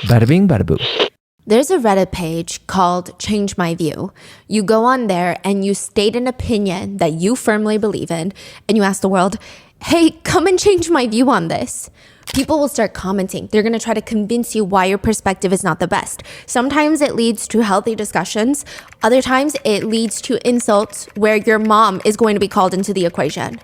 Bada bing, bada boom. There's a Reddit page called Change My View. You go on there and you state an opinion that you firmly believe in, and you ask the world, hey, come and change my view on this. People will start commenting. They're going to try to convince you why your perspective is not the best. Sometimes it leads to healthy discussions. Other times it leads to insults where your mom is going to be called into the equation.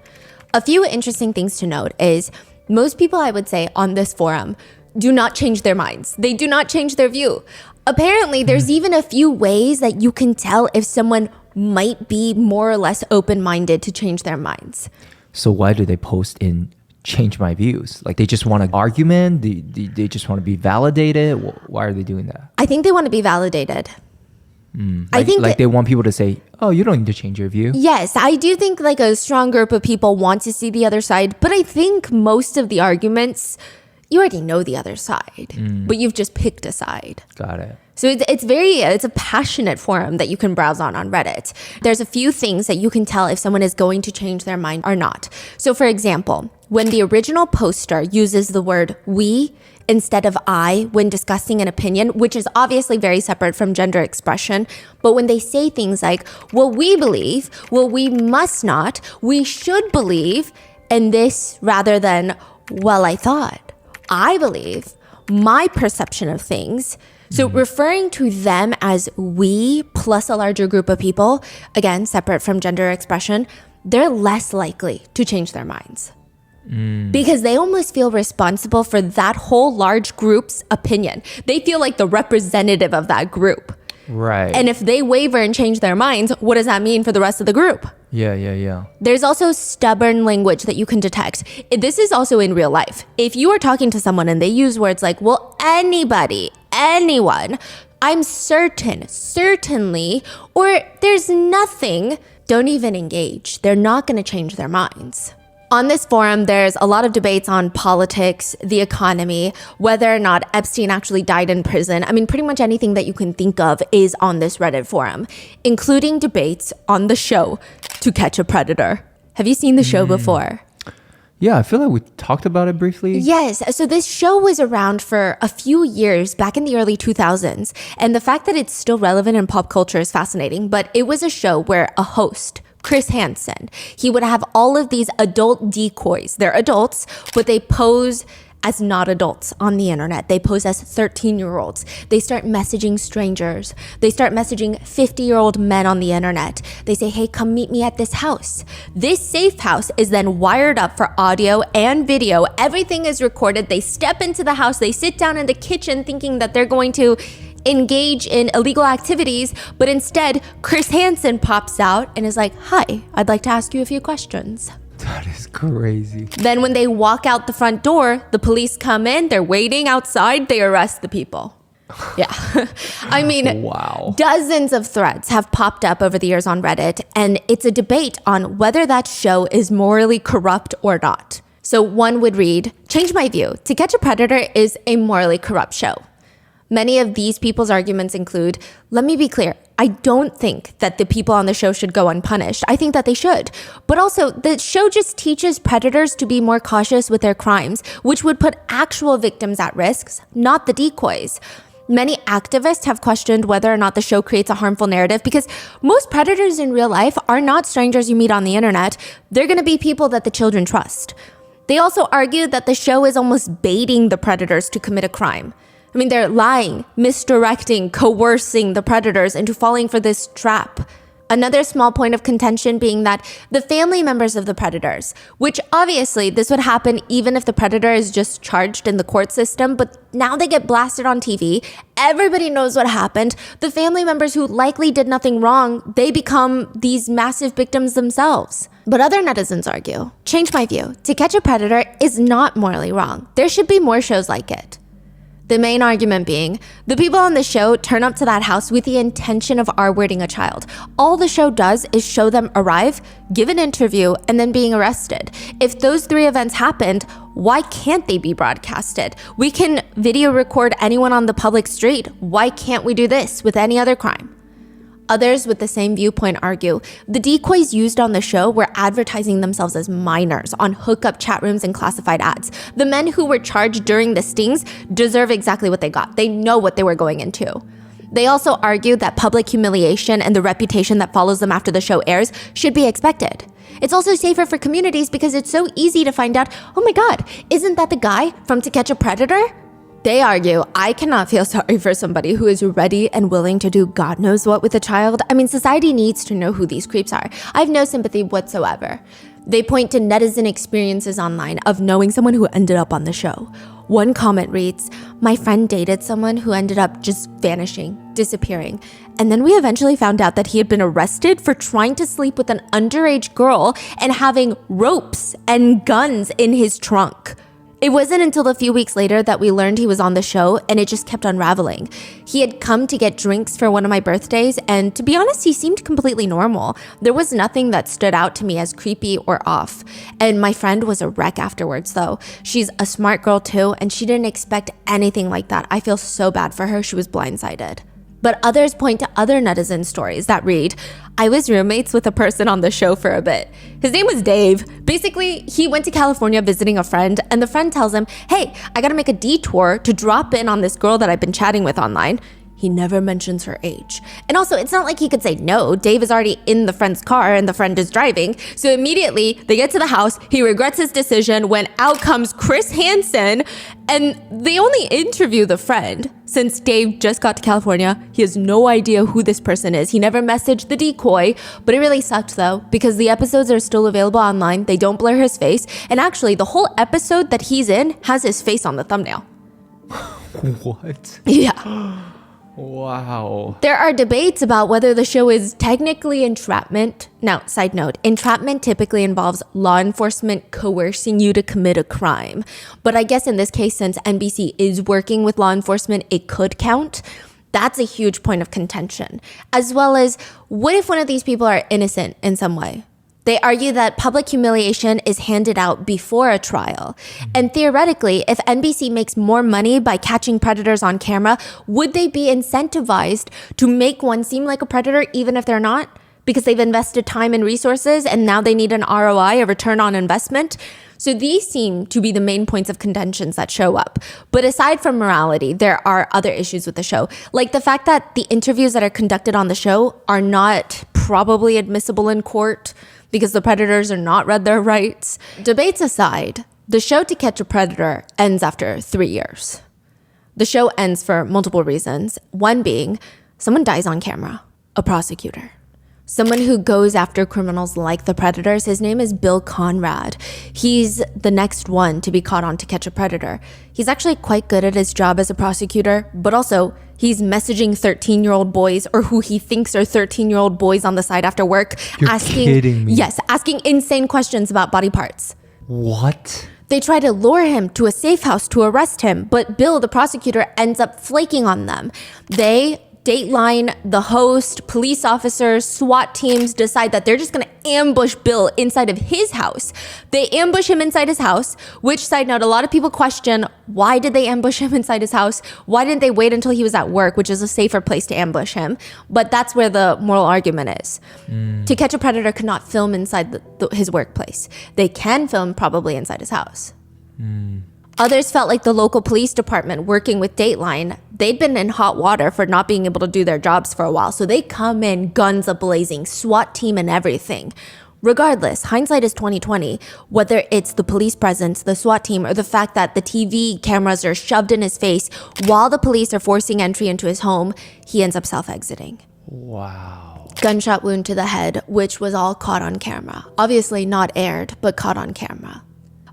A few interesting things to note is most people, I would say, on this forum do not change their minds. They do not change their view. Apparently, there's even a few ways that you can tell if someone might be more or less open-minded to change their minds. So why do they post in change my views? Like they just want an argument? They just want to be validated? Why are they doing that? I think they want to be validated. I think they want people to say, oh, you don't need to change your view. Yes, I do think like a strong group of people want to see the other side, but I think most of the arguments, you already know the other side, but you've just picked a side. Got it. So it's a passionate forum that you can browse on Reddit. There's a few things that you can tell if someone is going to change their mind or not. So for example, when the original poster uses the word we instead of I when discussing an opinion, which is obviously very separate from gender expression, but when they say things like, well, we believe, well, we must not, we should believe, and this rather than, well, I thought, I believe, my perception of things. So referring to them as we plus a larger group of people, again, separate from gender expression, they're less likely to change their minds. Because they almost feel responsible for that whole large group's opinion. They feel like the representative of that group. Right. And if they waver and change their minds, what does that mean for the rest of the group? Yeah. There's also stubborn language that you can detect. This is also in real life. If you are talking to someone and they use words like, well, anybody, anyone, I'm certain, certainly, or there's nothing, don't even engage. They're not going to change their minds. On this forum, there's a lot of debates on politics, the economy, whether or not Epstein actually died in prison. I mean, pretty much anything that you can think of is on this Reddit forum, including debates on the show To Catch a Predator. Have you seen the show before? Yeah, I feel like we talked about it briefly. Yes. So this show was around for a few years back in the early 2000s. And the fact that it's still relevant in pop culture is fascinating. But it was a show where a host, Chris Hansen, he would have all of these adult decoys. They're adults, but they pose as not adults on the internet. They pose as 13-year-olds. They start messaging strangers. They start messaging 50-year-old men on the internet. They say, hey, come meet me at this house. This safe house is then wired up for audio and video. Everything is recorded. They step into the house. They sit down in the kitchen thinking that they're going to engage in illegal activities, but instead, Chris Hansen pops out and is like, hi, I'd like to ask you a few questions. That is crazy. Then when they walk out the front door, the police come in, they're waiting outside, they arrest the people. Yeah. I mean, wow. Dozens of threads have popped up over the years on Reddit, and it's a debate on whether that show is morally corrupt or not. So one would read, change my view. To Catch a Predator is a morally corrupt show. Many of these people's arguments include, let me be clear, I don't think that the people on the show should go unpunished. I think that they should. But also, the show just teaches predators to be more cautious with their crimes, which would put actual victims at risk, not the decoys. Many activists have questioned whether or not the show creates a harmful narrative because most predators in real life are not strangers you meet on the internet. They're going to be people that the children trust. They also argue that the show is almost baiting the predators to commit a crime. I mean, they're lying, misdirecting, coercing the predators into falling for this trap. Another small point of contention being that the family members of the predators, which obviously this would happen even if the predator is just charged in the court system, but now they get blasted on TV. Everybody knows what happened. The family members who likely did nothing wrong, they become these massive victims themselves. But other netizens argue, change my view. To Catch a Predator is not morally wrong. There should be more shows like it. The main argument being, the people on the show turn up to that house with the intention of R-wording a child. All the show does is show them arrive, give an interview, and then being arrested. If those three events happened, why can't they be broadcasted? We can video record anyone on the public street. Why can't we do this with any other crime? Others with the same viewpoint argue the decoys used on the show were advertising themselves as minors on hookup chat rooms and classified ads. The men who were charged during the stings deserve exactly what they got. They know what they were going into. They also argue that public humiliation and the reputation that follows them after the show airs should be expected. It's also safer for communities because it's so easy to find out, oh my God, isn't that the guy from To Catch a Predator? They argue, I cannot feel sorry for somebody who is ready and willing to do God knows what with a child. I mean, society needs to know who these creeps are. I have no sympathy whatsoever. They point to netizen experiences online of knowing someone who ended up on the show. One comment reads, my friend dated someone who ended up just vanishing, disappearing. And then we eventually found out that he had been arrested for trying to sleep with an underage girl and having ropes and guns in his trunk. It wasn't until a few weeks later that we learned he was on the show, and it just kept unraveling. He had come to get drinks for one of my birthdays, and to be honest, he seemed completely normal. There was nothing that stood out to me as creepy or off. And my friend was a wreck afterwards, though. She's a smart girl too, and she didn't expect anything like that. I feel so bad for her. She was blindsided. But others point to other netizen stories that read, I was roommates with a person on the show for a bit. His name was Dave. Basically, he went to California visiting a friend, and the friend tells him, hey, I gotta make a detour to drop in on this girl that I've been chatting with online. He never mentions her age. And also, it's not like he could say no. Dave is already in the friend's car and the friend is driving. So immediately they get to the house. He regrets his decision when out comes Chris Hansen, and they only interview the friend. Since Dave just got to California, he has no idea who this person is. He never messaged the decoy, but it really sucked though, because the episodes are still available online. They don't blur his face. And actually, the whole episode that he's in has his face on the thumbnail. What? Yeah. Wow. There are debates about whether the show is technically entrapment. Now, side note, entrapment typically involves law enforcement coercing you to commit a crime. But I guess in this case, since NBC is working with law enforcement, it could count. That's a huge point of contention. As well as, what if one of these people are innocent in some way? They argue that public humiliation is handed out before a trial. And theoretically, if NBC makes more money by catching predators on camera, would they be incentivized to make one seem like a predator even if they're not? Because they've invested time and resources and now they need an ROI, a return on investment. So these seem to be the main points of contentions that show up. But aside from morality, there are other issues with the show, like the fact that the interviews that are conducted on the show are not probably admissible in court because the predators are not read their rights. Debates aside, the show To Catch a Predator ends after 3 years. The show ends for multiple reasons, one being someone dies on camera, a prosecutor. Someone who goes after criminals like the predators. His name is Bill Conrad. He's the next one to be caught on To Catch a Predator. He's actually quite good at his job as a prosecutor, but also he's messaging 13-year-old boys or who he thinks are 13-year-old boys on the side after work. You're kidding me. Yes, asking insane questions about body parts. What? They try to lure him to a safe house to arrest him, but Bill, the prosecutor, ends up flaking on them. They, Dateline, the host, police officers, SWAT teams decide that they're just going to ambush Bill inside of his house. They ambush him inside his house, which, side note, a lot of people question, why did they ambush him inside his house? Why didn't they wait until he was at work, which is a safer place to ambush him? But that's where the moral argument is. To Catch a Predator could not film inside his workplace. They can film probably inside his house. Others felt like the local police department working with Dateline, they'd been in hot water for not being able to do their jobs for a while. So they come in guns a-blazing, SWAT team and everything. Regardless, hindsight is 2020. Whether it's the police presence, the SWAT team, or the fact that the TV cameras are shoved in his face while the police are forcing entry into his home, he ends up self-exiting. Wow. Gunshot wound to the head, which was all caught on camera. Obviously not aired, but caught on camera.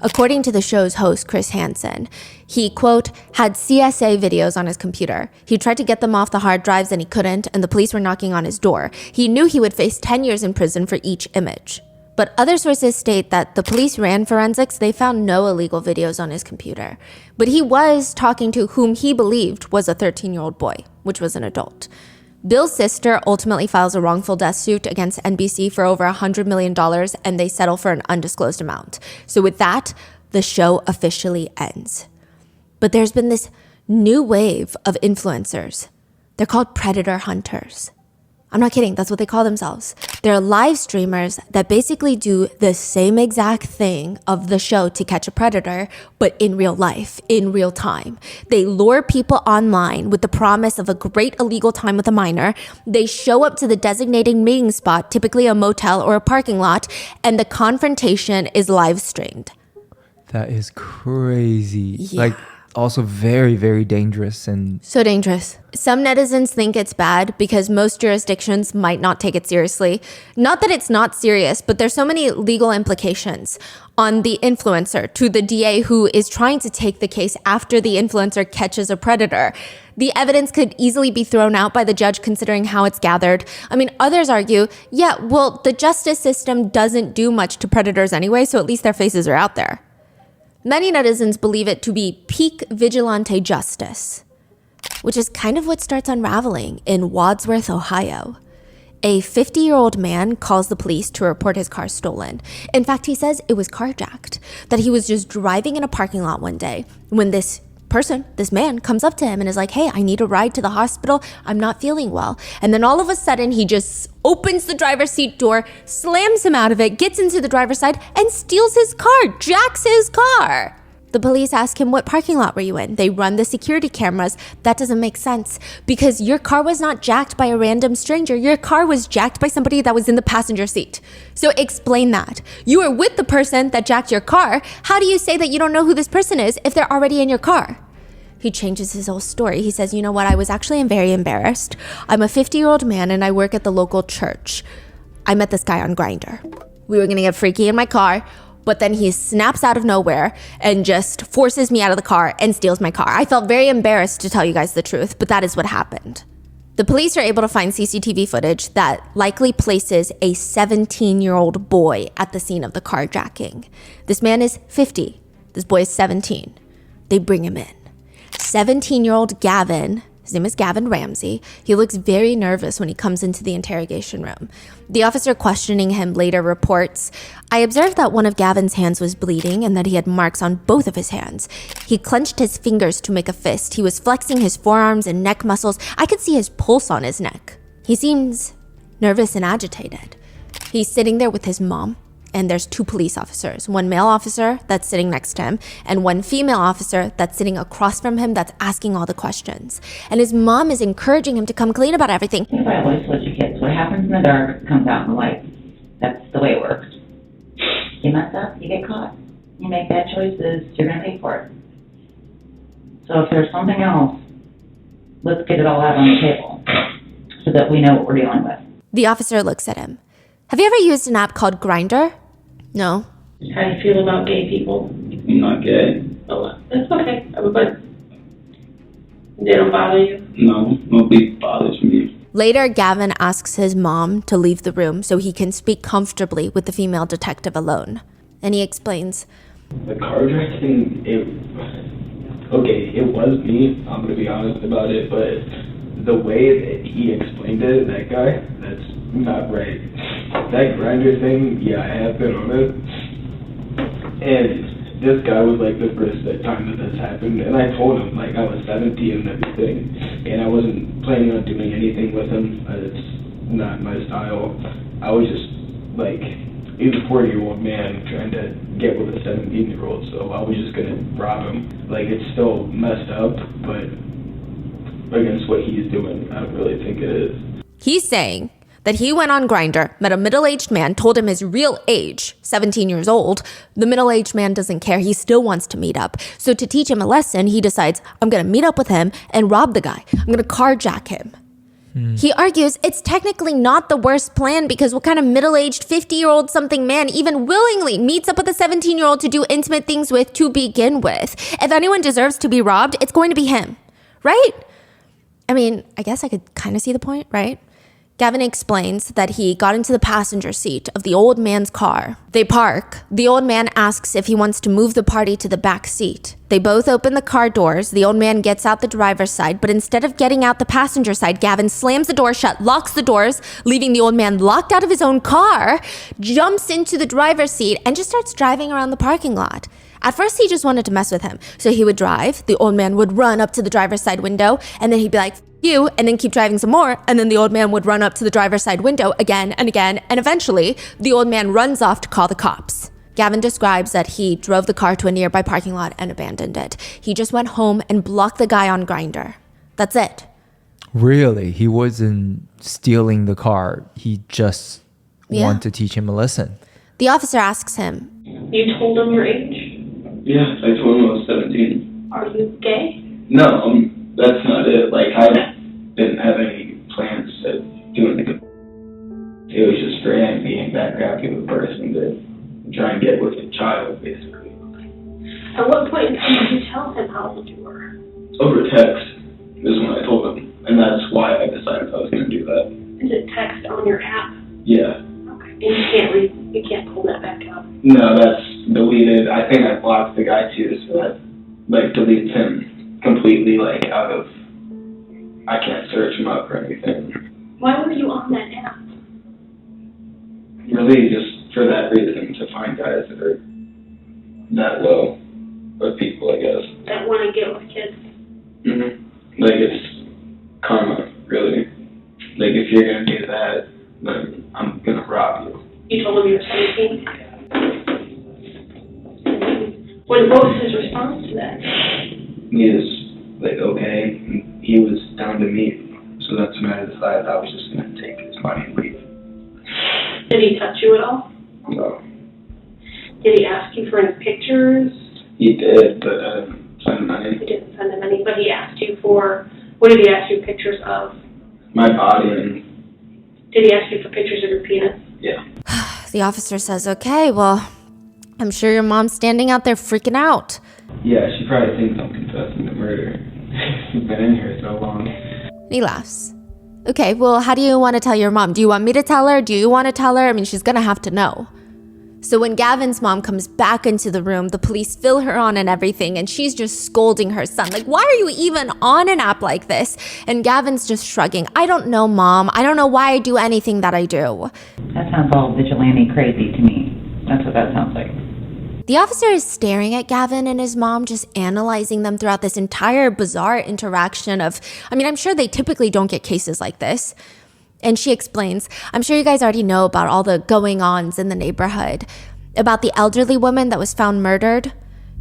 According to the show's host, Chris Hansen, he, quote, had CSA videos on his computer. He tried to get them off the hard drives and he couldn't, and the police were knocking on his door. He knew he would face 10 years in prison for each image. But other sources state that the police ran forensics. They found no illegal videos on his computer. But he was talking to whom he believed was a 13-year-old boy, which was an adult. Bill's sister ultimately files a wrongful death suit against NBC for over $100 million, and they settle for an undisclosed amount. So with that, the show officially ends. But there's been this new wave of influencers. They're called predator hunters. I'm not kidding. That's what they call themselves. They're live streamers that basically do the same exact thing of the show To Catch a Predator, but in real life, in real time. They lure people online with the promise of a great illegal time with a minor. They show up to the designated meeting spot, typically a motel or a parking lot, and the confrontation is live streamed. That is crazy. Yeah. Like, also very, very dangerous. And so dangerous. Some netizens think it's bad because most jurisdictions might not take it seriously. Not that it's not serious, but there's so many legal implications on the influencer to the DA who is trying to take the case after the influencer catches a predator. The evidence could easily be thrown out by the judge considering how it's gathered. I mean, others argue, yeah, well, the justice system doesn't do much to predators anyway, so at least their faces are out there. Many netizens believe it to be peak vigilante justice, which is kind of what starts unraveling in Wadsworth, Ohio. A 50-year-old man calls the police to report his car stolen. In fact, he says it was carjacked, that he was just driving in a parking lot one day when this man comes up to him and is like, hey, I need a ride to the hospital. I'm not feeling well. And then all of a sudden, he just opens the driver's seat door, slams him out of it, gets into the driver's side, and steals his car, jacks his car. The police ask him, what parking lot were you in? They run the security cameras. That doesn't make sense because your car was not jacked by a random stranger. Your car was jacked by somebody that was in the passenger seat. So explain that. You were with the person that jacked your car. How do you say that you don't know who this person is if they're already in your car? He changes his whole story. He says, you know what? I was actually very embarrassed. I'm a 50-year-old man and I work at the local church. I met this guy on Grindr. We were going to get freaky in my car. But then he snaps out of nowhere and just forces me out of the car and steals my car. I felt very embarrassed to tell you guys the truth, but that is what happened. The police are able to find CCTV footage that likely places a 17-year-old boy at the scene of the carjacking. This man is 50. This boy is 17. They bring him in. 17-year-old Gavin, his name is Gavin Ramsey. He looks very nervous when he comes into the interrogation room. The officer questioning him later reports, I observed that one of Gavin's hands was bleeding and that he had marks on both of his hands. He clenched his fingers to make a fist. He was flexing his forearms and neck muscles. I could see his pulse on his neck. He seems nervous and agitated. He's sitting there with his mom. And there's two police officers, one male officer that's sitting next to him and one female officer that's sitting across from him that's asking all the questions. And his mom is encouraging him to come clean about everything. If I always told you kids, what happens in the dark comes out in the light. That's the way it works. You mess up, you get caught. You make bad choices, you're going to pay for it. So if there's something else, let's get it all out on the table so that we know what we're dealing with. The officer looks at him. Have you ever used an app called Grindr? No. How do you feel about gay people? I'm not gay. Oh, that's okay. But they don't bother you? No, nobody bothers me. Later, Gavin asks his mom to leave the room so he can speak comfortably with the female detective alone. And he explains, The carjack thing, it was me. I'm going to be honest about it, but the way that he explained it, that guy, that's not right. That Grindr thing, yeah, I have been on it. And this guy was like the first time that this happened. And I told him, like, I was 17 and everything. And I wasn't planning on doing anything with him. It's not my style. I was just, like, he's a 40-year-old man trying to get with a 17-year-old. So I was just going to rob him. Like, it's still messed up, but against what he's doing, I don't really think it is. he's saying that he went on Grindr, met a middle-aged man, told him his real age, 17 years old. The middle-aged man doesn't care. He still wants to meet up. So to teach him a lesson, he decides, I'm going to meet up with him and rob the guy. I'm going to carjack him. He argues it's technically not the worst plan because what kind of middle-aged 50-year-old something man even willingly meets up with a 17-year-old to do intimate things with to begin with? If anyone deserves to be robbed, it's going to be him, right? I mean, I guess I could kind of see the point, right? Gavin explains that he got into the passenger seat of the old man's car. They park. The old man asks if he wants to move the party to the back seat. They both open the car doors. The old man gets out the driver's side, but instead of getting out the passenger side, Gavin slams the door shut, locks the doors, leaving the old man locked out of his own car, jumps into the driver's seat, and just starts driving around the parking lot. At first, he just wanted to mess with him. So he would drive, the old man would run up to the driver's side window, and then he'd be like, "F you," and then keep driving some more, and then the old man would run up to the driver's side window again and again, and eventually, the old man runs off to call the cops. Gavin describes that he drove the car to a nearby parking lot and abandoned it. He just went home and blocked the guy on Grindr. That's it. Really? He wasn't stealing the car. He just wanted to teach him a lesson. The officer asks him, You told him your age? Yeah, I told him I was 17. Are you gay? No, that's not it. Like, I didn't have any plans to do anything. It was just for him being that crappy of a person to try and get with a child, basically. At what point in time did you tell him how old you were? Over text is when I told him, and that's why I decided I was going to do that. Is it text on your app? Yeah. Okay. And you can't pull that back up. No, that's deleted. I think I blocked the guy too, so that, like, deletes him completely, like, out of, I can't search him up or anything. Why were you on that app? Really, just for that reason, to find guys that are that low of people, I guess. That want to get with kids? Like, it's karma, really. Like, if you're going to do that, then I'm going to rob you. You told him you were 17? What was his response to that? He was, like, okay, and he was down to meet, so that's when I decided I was just going to take his money and leave. Did he touch you at all? No. Did he ask you for any pictures? He did, but I didn't send him any. You didn't send him any, but he asked you for, what did he ask you pictures of? My body and, Did he ask you for pictures of your penis? yeah. the officer says, okay, well, I'm sure your mom's standing out there freaking out. Yeah, she probably thinks I'm confessing to murder. She's been in here so long. He laughs. Okay, well, how do you want to tell your mom? Do you want me to tell her? Do you want to tell her? I mean, she's going to have to know. So when Gavin's mom comes back into the room, the police fill her on and everything, and she's just scolding her son. Like, why are you even on an app like this? And Gavin's just shrugging. I don't know, Mom. I don't know why I do anything that I do. That sounds all vigilante crazy to me. That's what that sounds like. The officer is staring at Gavin and his mom, just analyzing them throughout this entire bizarre interaction of, I mean, I'm sure they typically don't get cases like this. And she explains, I'm sure you guys already know about all the going-ons in the neighborhood, about the elderly woman that was found murdered.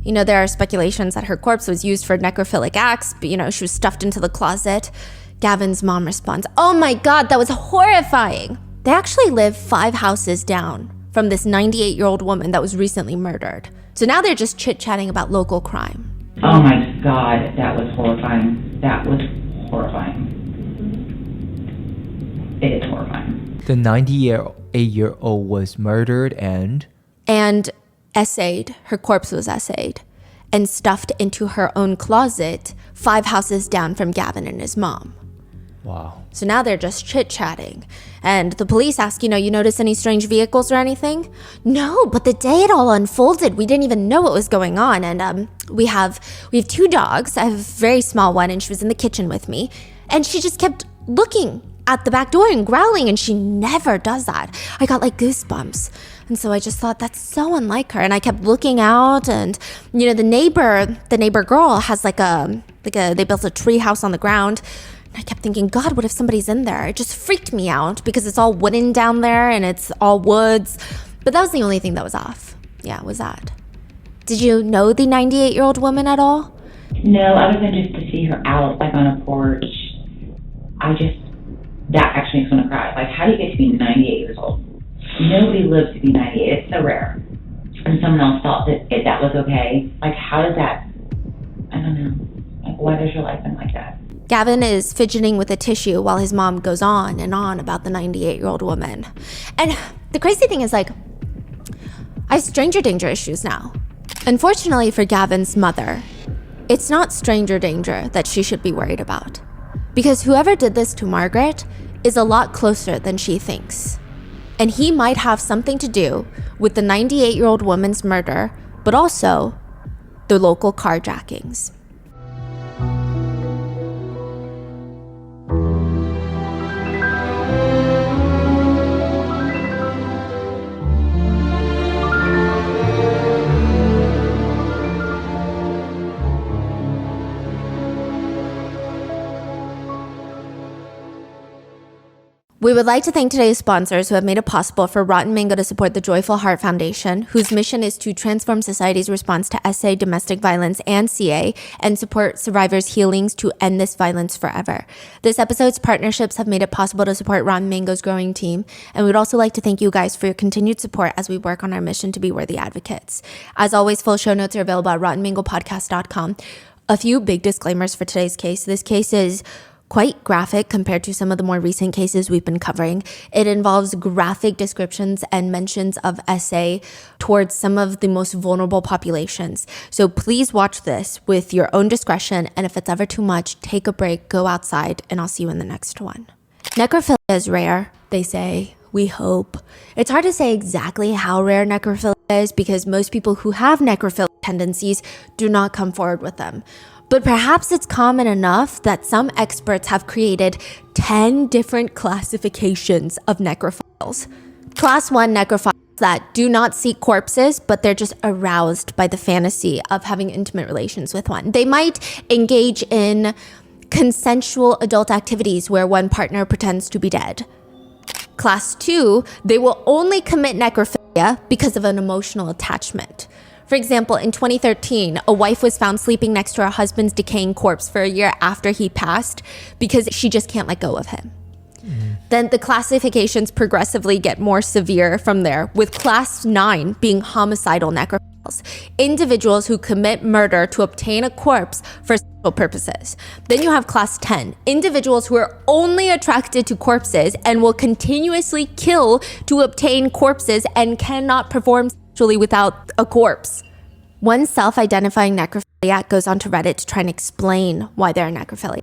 You know, there are speculations that her corpse was used for necrophilic acts, but, you know, she was stuffed into the closet. Gavin's mom responds, oh my God, that was horrifying. They actually live 5 houses down from this 98-year-old woman that was recently murdered. So now they're just chit-chatting about local crime. Oh my God, that was horrifying. That was horrifying. It is horrifying. The 98-year-old was murdered and essayed. Her corpse was essayed and stuffed into her own closet 5 houses down from Gavin and his mom. wow. So now they're just chit-chatting. And the police ask, you notice any strange vehicles or anything? No, but the day it all unfolded, we didn't even know what was going on. And we have 2 dogs. I have a very small one, and she was in the kitchen with me. And she just kept looking at the back door and growling, and she never does that. I got like goosebumps. And so I just thought that's so unlike her. And I kept looking out, and the neighbor girl has they built a tree house on the ground. I kept thinking, God, what if somebody's in there? It just freaked me out because it's all wooden down there and it's all woods. But that was the only thing that was off. Yeah, it was that. Did you know the 98-year-old woman at all? No, other than just to see her out, like on a porch. That actually makes me want to cry. Like, how do you get to be 98 years old? Nobody lives to be 98. It's so rare. And someone else thought that that was okay. Like, how does that, I don't know. Like, why does your life been like that? Gavin is fidgeting with a tissue while his mom goes on and on about the 98-year-old woman. And the crazy thing is, I have stranger danger issues now. Unfortunately for Gavin's mother, it's not stranger danger that she should be worried about. Because whoever did this to Margaret is a lot closer than she thinks. And he might have something to do with the 98-year-old woman's murder, but also the local carjackings. We would like to thank today's sponsors who have made it possible for Rotten Mango to support the Joyful Heart Foundation, whose mission is to transform society's response to SA, domestic violence, and CA, and support survivors' healings to end this violence forever. This episode's partnerships have made it possible to support Rotten Mango's growing team, and we'd also like to thank you guys for your continued support as we work on our mission to be worthy advocates. As always, full show notes are available at rottenmangopodcast.com. A few big disclaimers for today's case. This case is quite graphic compared to some of the more recent cases we've been covering. It involves graphic descriptions and mentions of SA towards some of the most vulnerable populations. So please watch this with your own discretion, and if it's ever too much, take a break, go outside, and I'll see you in the next one. Necrophilia is rare, they say. We hope. It's hard to say exactly how rare necrophilia is because most people who have necrophilic tendencies do not come forward with them. But perhaps it's common enough that some experts have created 10 different classifications of necrophiles. Class 1 necrophiles that do not seek corpses, but they're just aroused by the fantasy of having intimate relations with one. They might engage in consensual adult activities where one partner pretends to be dead. Class 2, they will only commit necrophilia because of an emotional attachment. For example, in 2013, a wife was found sleeping next to her husband's decaying corpse for a year after he passed because she just can't let go of him. Then the classifications progressively get more severe from there, with class 9 being homicidal necrophiles, individuals who commit murder to obtain a corpse for sexual purposes. Then you have class 10, individuals who are only attracted to corpses and will continuously kill to obtain corpses and cannot perform sexually without a corpse. One self-identifying necrophiliac goes onto Reddit to try and explain why they're a necrophiliac.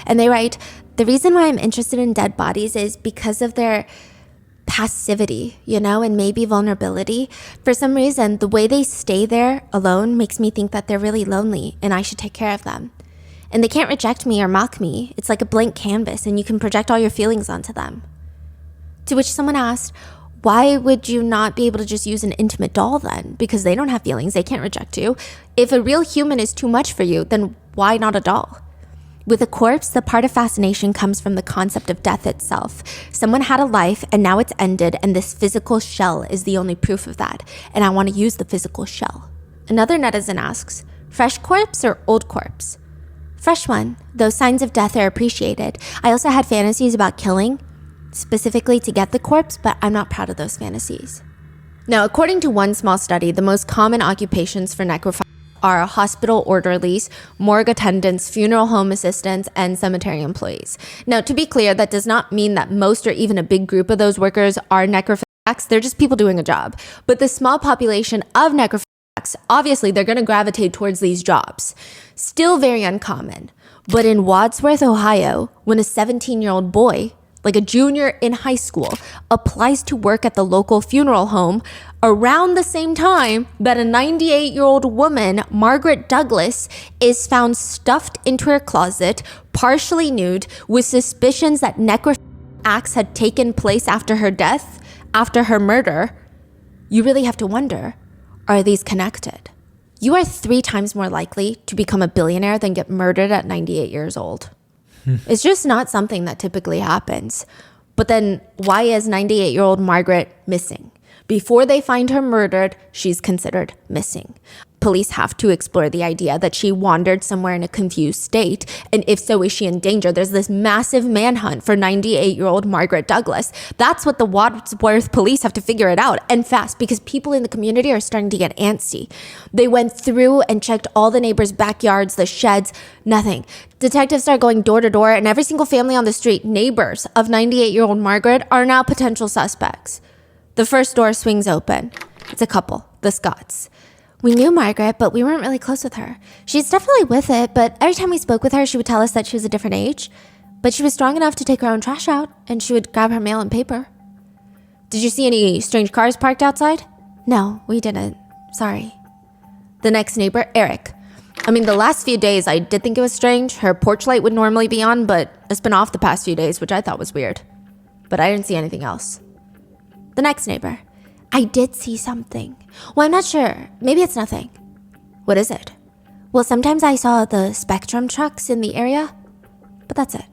And they write, "The reason why I'm interested in dead bodies is because of their passivity, and maybe vulnerability. For some reason, the way they stay there alone makes me think that they're really lonely and I should take care of them. And they can't reject me or mock me. It's like a blank canvas and you can project all your feelings onto them." To which someone asked, "Why would you not be able to just use an intimate doll then? Because they don't have feelings, they can't reject you. If a real human is too much for you, then why not a doll?" With a corpse, the part of fascination comes from the concept of death itself. Someone had a life and now it's ended, and this physical shell is the only proof of that. And I want to use the physical shell. Another netizen asks, fresh corpse or old corpse? Fresh one, though signs of death are appreciated. I also had fantasies about killing, specifically to get the corpse, but I'm not proud of those fantasies. Now, according to one small study, the most common occupations for necrophiles are hospital orderlies, morgue attendants, funeral home assistants, and cemetery employees. Now, to be clear, that does not mean that most or even a big group of those workers are necrophiliacs. They're just people doing a job. But the small population of necrophiliacs, obviously, they're going to gravitate towards these jobs. Still very uncommon. But in Wadsworth, Ohio, when a 17-year-old boy, like a junior in high school, applies to work at the local funeral home around the same time that a 98-year-old woman, Margaret Douglas, is found stuffed into her closet, partially nude, with suspicions that necrophilic acts had taken place after her death, after her murder, you really have to wonder, are these connected? You are 3 times more likely to become a billionaire than get murdered at 98 years old. It's just not something that typically happens. But then why is 98-year-old Margaret missing? Before they find her murdered, she's considered missing. Police have to explore the idea that she wandered somewhere in a confused state, and if so, is she in danger? There's this massive manhunt for 98-year-old Margaret Douglas. That's what the Wadsworth police have to figure it out, and fast, because people in the community are starting to get antsy. They went through and checked all the neighbors' backyards, the sheds, nothing. Detectives start going door to door, and every single family on the street, neighbors of 98-year-old Margaret, are now potential suspects. The first door swings open. It's a couple, the Scotts. We knew Margaret, but we weren't really close with her. She's definitely with it, but every time we spoke with her, she would tell us that she was a different age. But she was strong enough to take her own trash out, and she would grab her mail and paper. Did you see any strange cars parked outside? No, we didn't. Sorry. The next neighbor, Eric. I mean, the last few days, I did think it was strange. Her porch light would normally be on, but it's been off the past few days, which I thought was weird. But I didn't see anything else. The next neighbor. I did see something. Well, I'm not sure. Maybe it's nothing. What is it? Well, sometimes I saw the Spectrum trucks in the area, but that's it.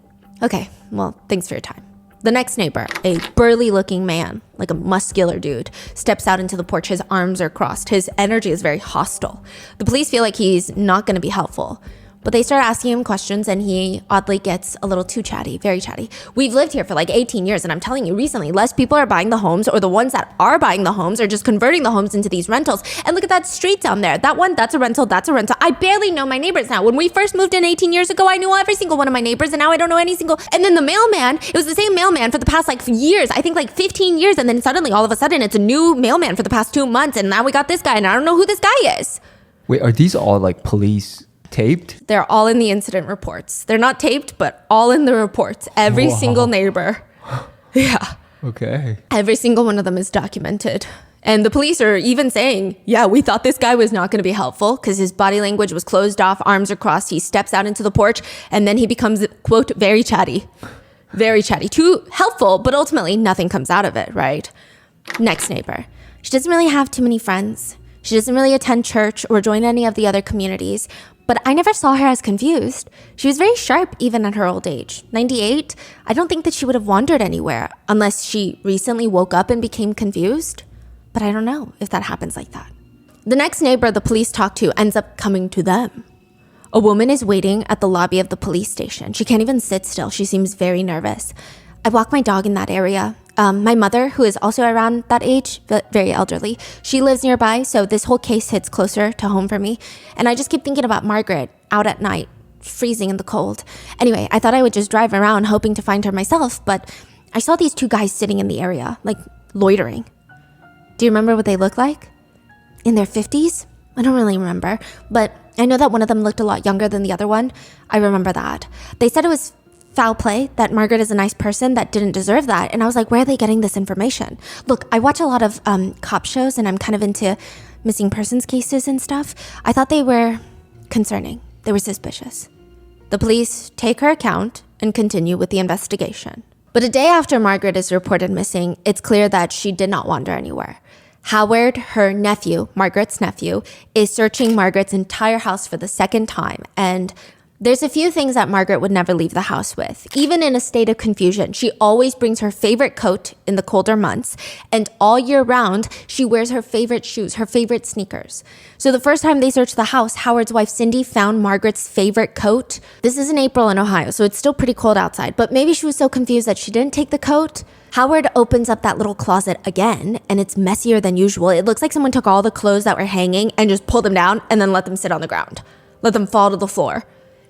Okay, well, thanks for your time. The next neighbor, a burly looking man, like a muscular dude, steps out into the porch. His arms are crossed. His energy is very hostile. The police feel like he's not going to be helpful, but they start asking him questions and he oddly gets a little too chatty, very chatty. We've lived here for like 18 years and I'm telling you recently, less people are buying the homes, or the ones that are buying the homes are just converting the homes into these rentals. And look at that street down there. That one, that's a rental, that's a rental. I barely know my neighbors now. When we first moved in 18 years ago, I knew every single one of my neighbors and now I don't know any single. And then the mailman, it was the same mailman for the past like years, I think like 15 years. And then suddenly all of a sudden it's a new mailman for the past 2 months. And now we got this guy and I don't know who this guy is. Wait, are these all like police taped? They're all in the incident reports. They're not taped, but all in the reports. Every single neighbor. Yeah. Okay. Every single one of them is documented. And the police are even saying, yeah, we thought this guy was not going to be helpful because his body language was closed off, arms are crossed. He steps out into the porch and then he becomes, quote, very chatty. Very chatty. Too helpful, but ultimately nothing comes out of it, right? Next neighbor. She doesn't really have too many friends. She doesn't really attend church or join any of the other communities. But I never saw her as confused. She was very sharp even at her old age. 98, I don't think that she would have wandered anywhere unless she recently woke up and became confused. But I don't know if that happens like that. The next neighbor the police talk to ends up coming to them. A woman is waiting at the lobby of the police station. She can't even sit still. She seems very nervous. I walk my dog in that area. My mother, who is also around that age, but very elderly, she lives nearby, so this whole case hits closer to home for me. And I just keep thinking about Margaret out at night, freezing in the cold. Anyway, I thought I would just drive around hoping to find her myself, but I saw these 2 guys sitting in the area, like loitering. Do you remember what they look like? In their 50s? I don't really remember, but I know that one of them looked a lot younger than the other one. I remember that. They said it was foul play, that Margaret is a nice person that didn't deserve that. And I was like, where are they getting this information? Look, I watch a lot of cop shows and I'm kind of into missing persons cases and stuff. I thought they were concerning. They were suspicious. The police take her account and continue with the investigation. But a day after Margaret is reported missing, it's clear that she did not wander anywhere. Howard, her nephew, Margaret's nephew, is searching Margaret's entire house for the second time, and there's a few things that Margaret would never leave the house with. Even in a state of confusion, she always brings her favorite coat in the colder months, and all year round, she wears her favorite shoes, her favorite sneakers. So the first time they searched the house, Howard's wife Cindy found Margaret's favorite coat. This is in April in Ohio, so it's still pretty cold outside, but maybe she was so confused that she didn't take the coat. Howard opens up that little closet again, and it's messier than usual. It looks like someone took all the clothes that were hanging and just pulled them down and then let them sit on the ground. Let them fall to the floor.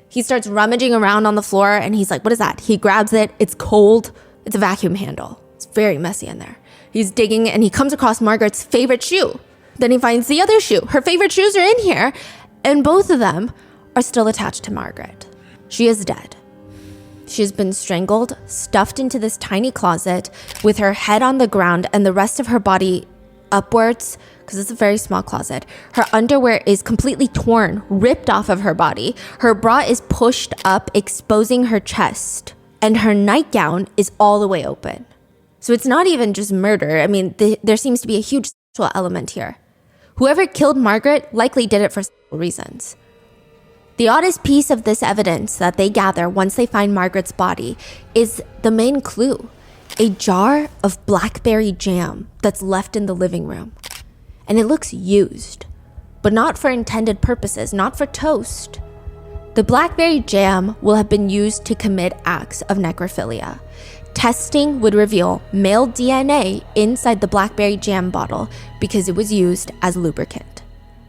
He starts rummaging around on the floor and he's like, what is that? He grabs it. It's cold. It's a vacuum handle. It's very messy in there. He's digging and he comes across Margaret's favorite shoe. Then he finds the other shoe. Her favorite shoes are in here and both of them are still attached to Margaret. She is dead. She has been strangled, stuffed into this tiny closet with her head on the ground and the rest of her body upwards, because it's a very small closet. Her underwear is completely torn, ripped off of her body. Her bra is pushed up, exposing her chest. And her nightgown is all the way open. So it's not even just murder. I mean, there seems to be a huge sexual element here. Whoever killed Margaret likely did it for sexual reasons. The oddest piece of this evidence that they gather once they find Margaret's body is the main clue. A jar of blackberry jam that's left in the living room. And it looks used, but not for intended purposes, not for toast. The blackberry jam will have been used to commit acts of necrophilia. Testing would reveal male DNA inside the blackberry jam bottle because it was used as lubricant.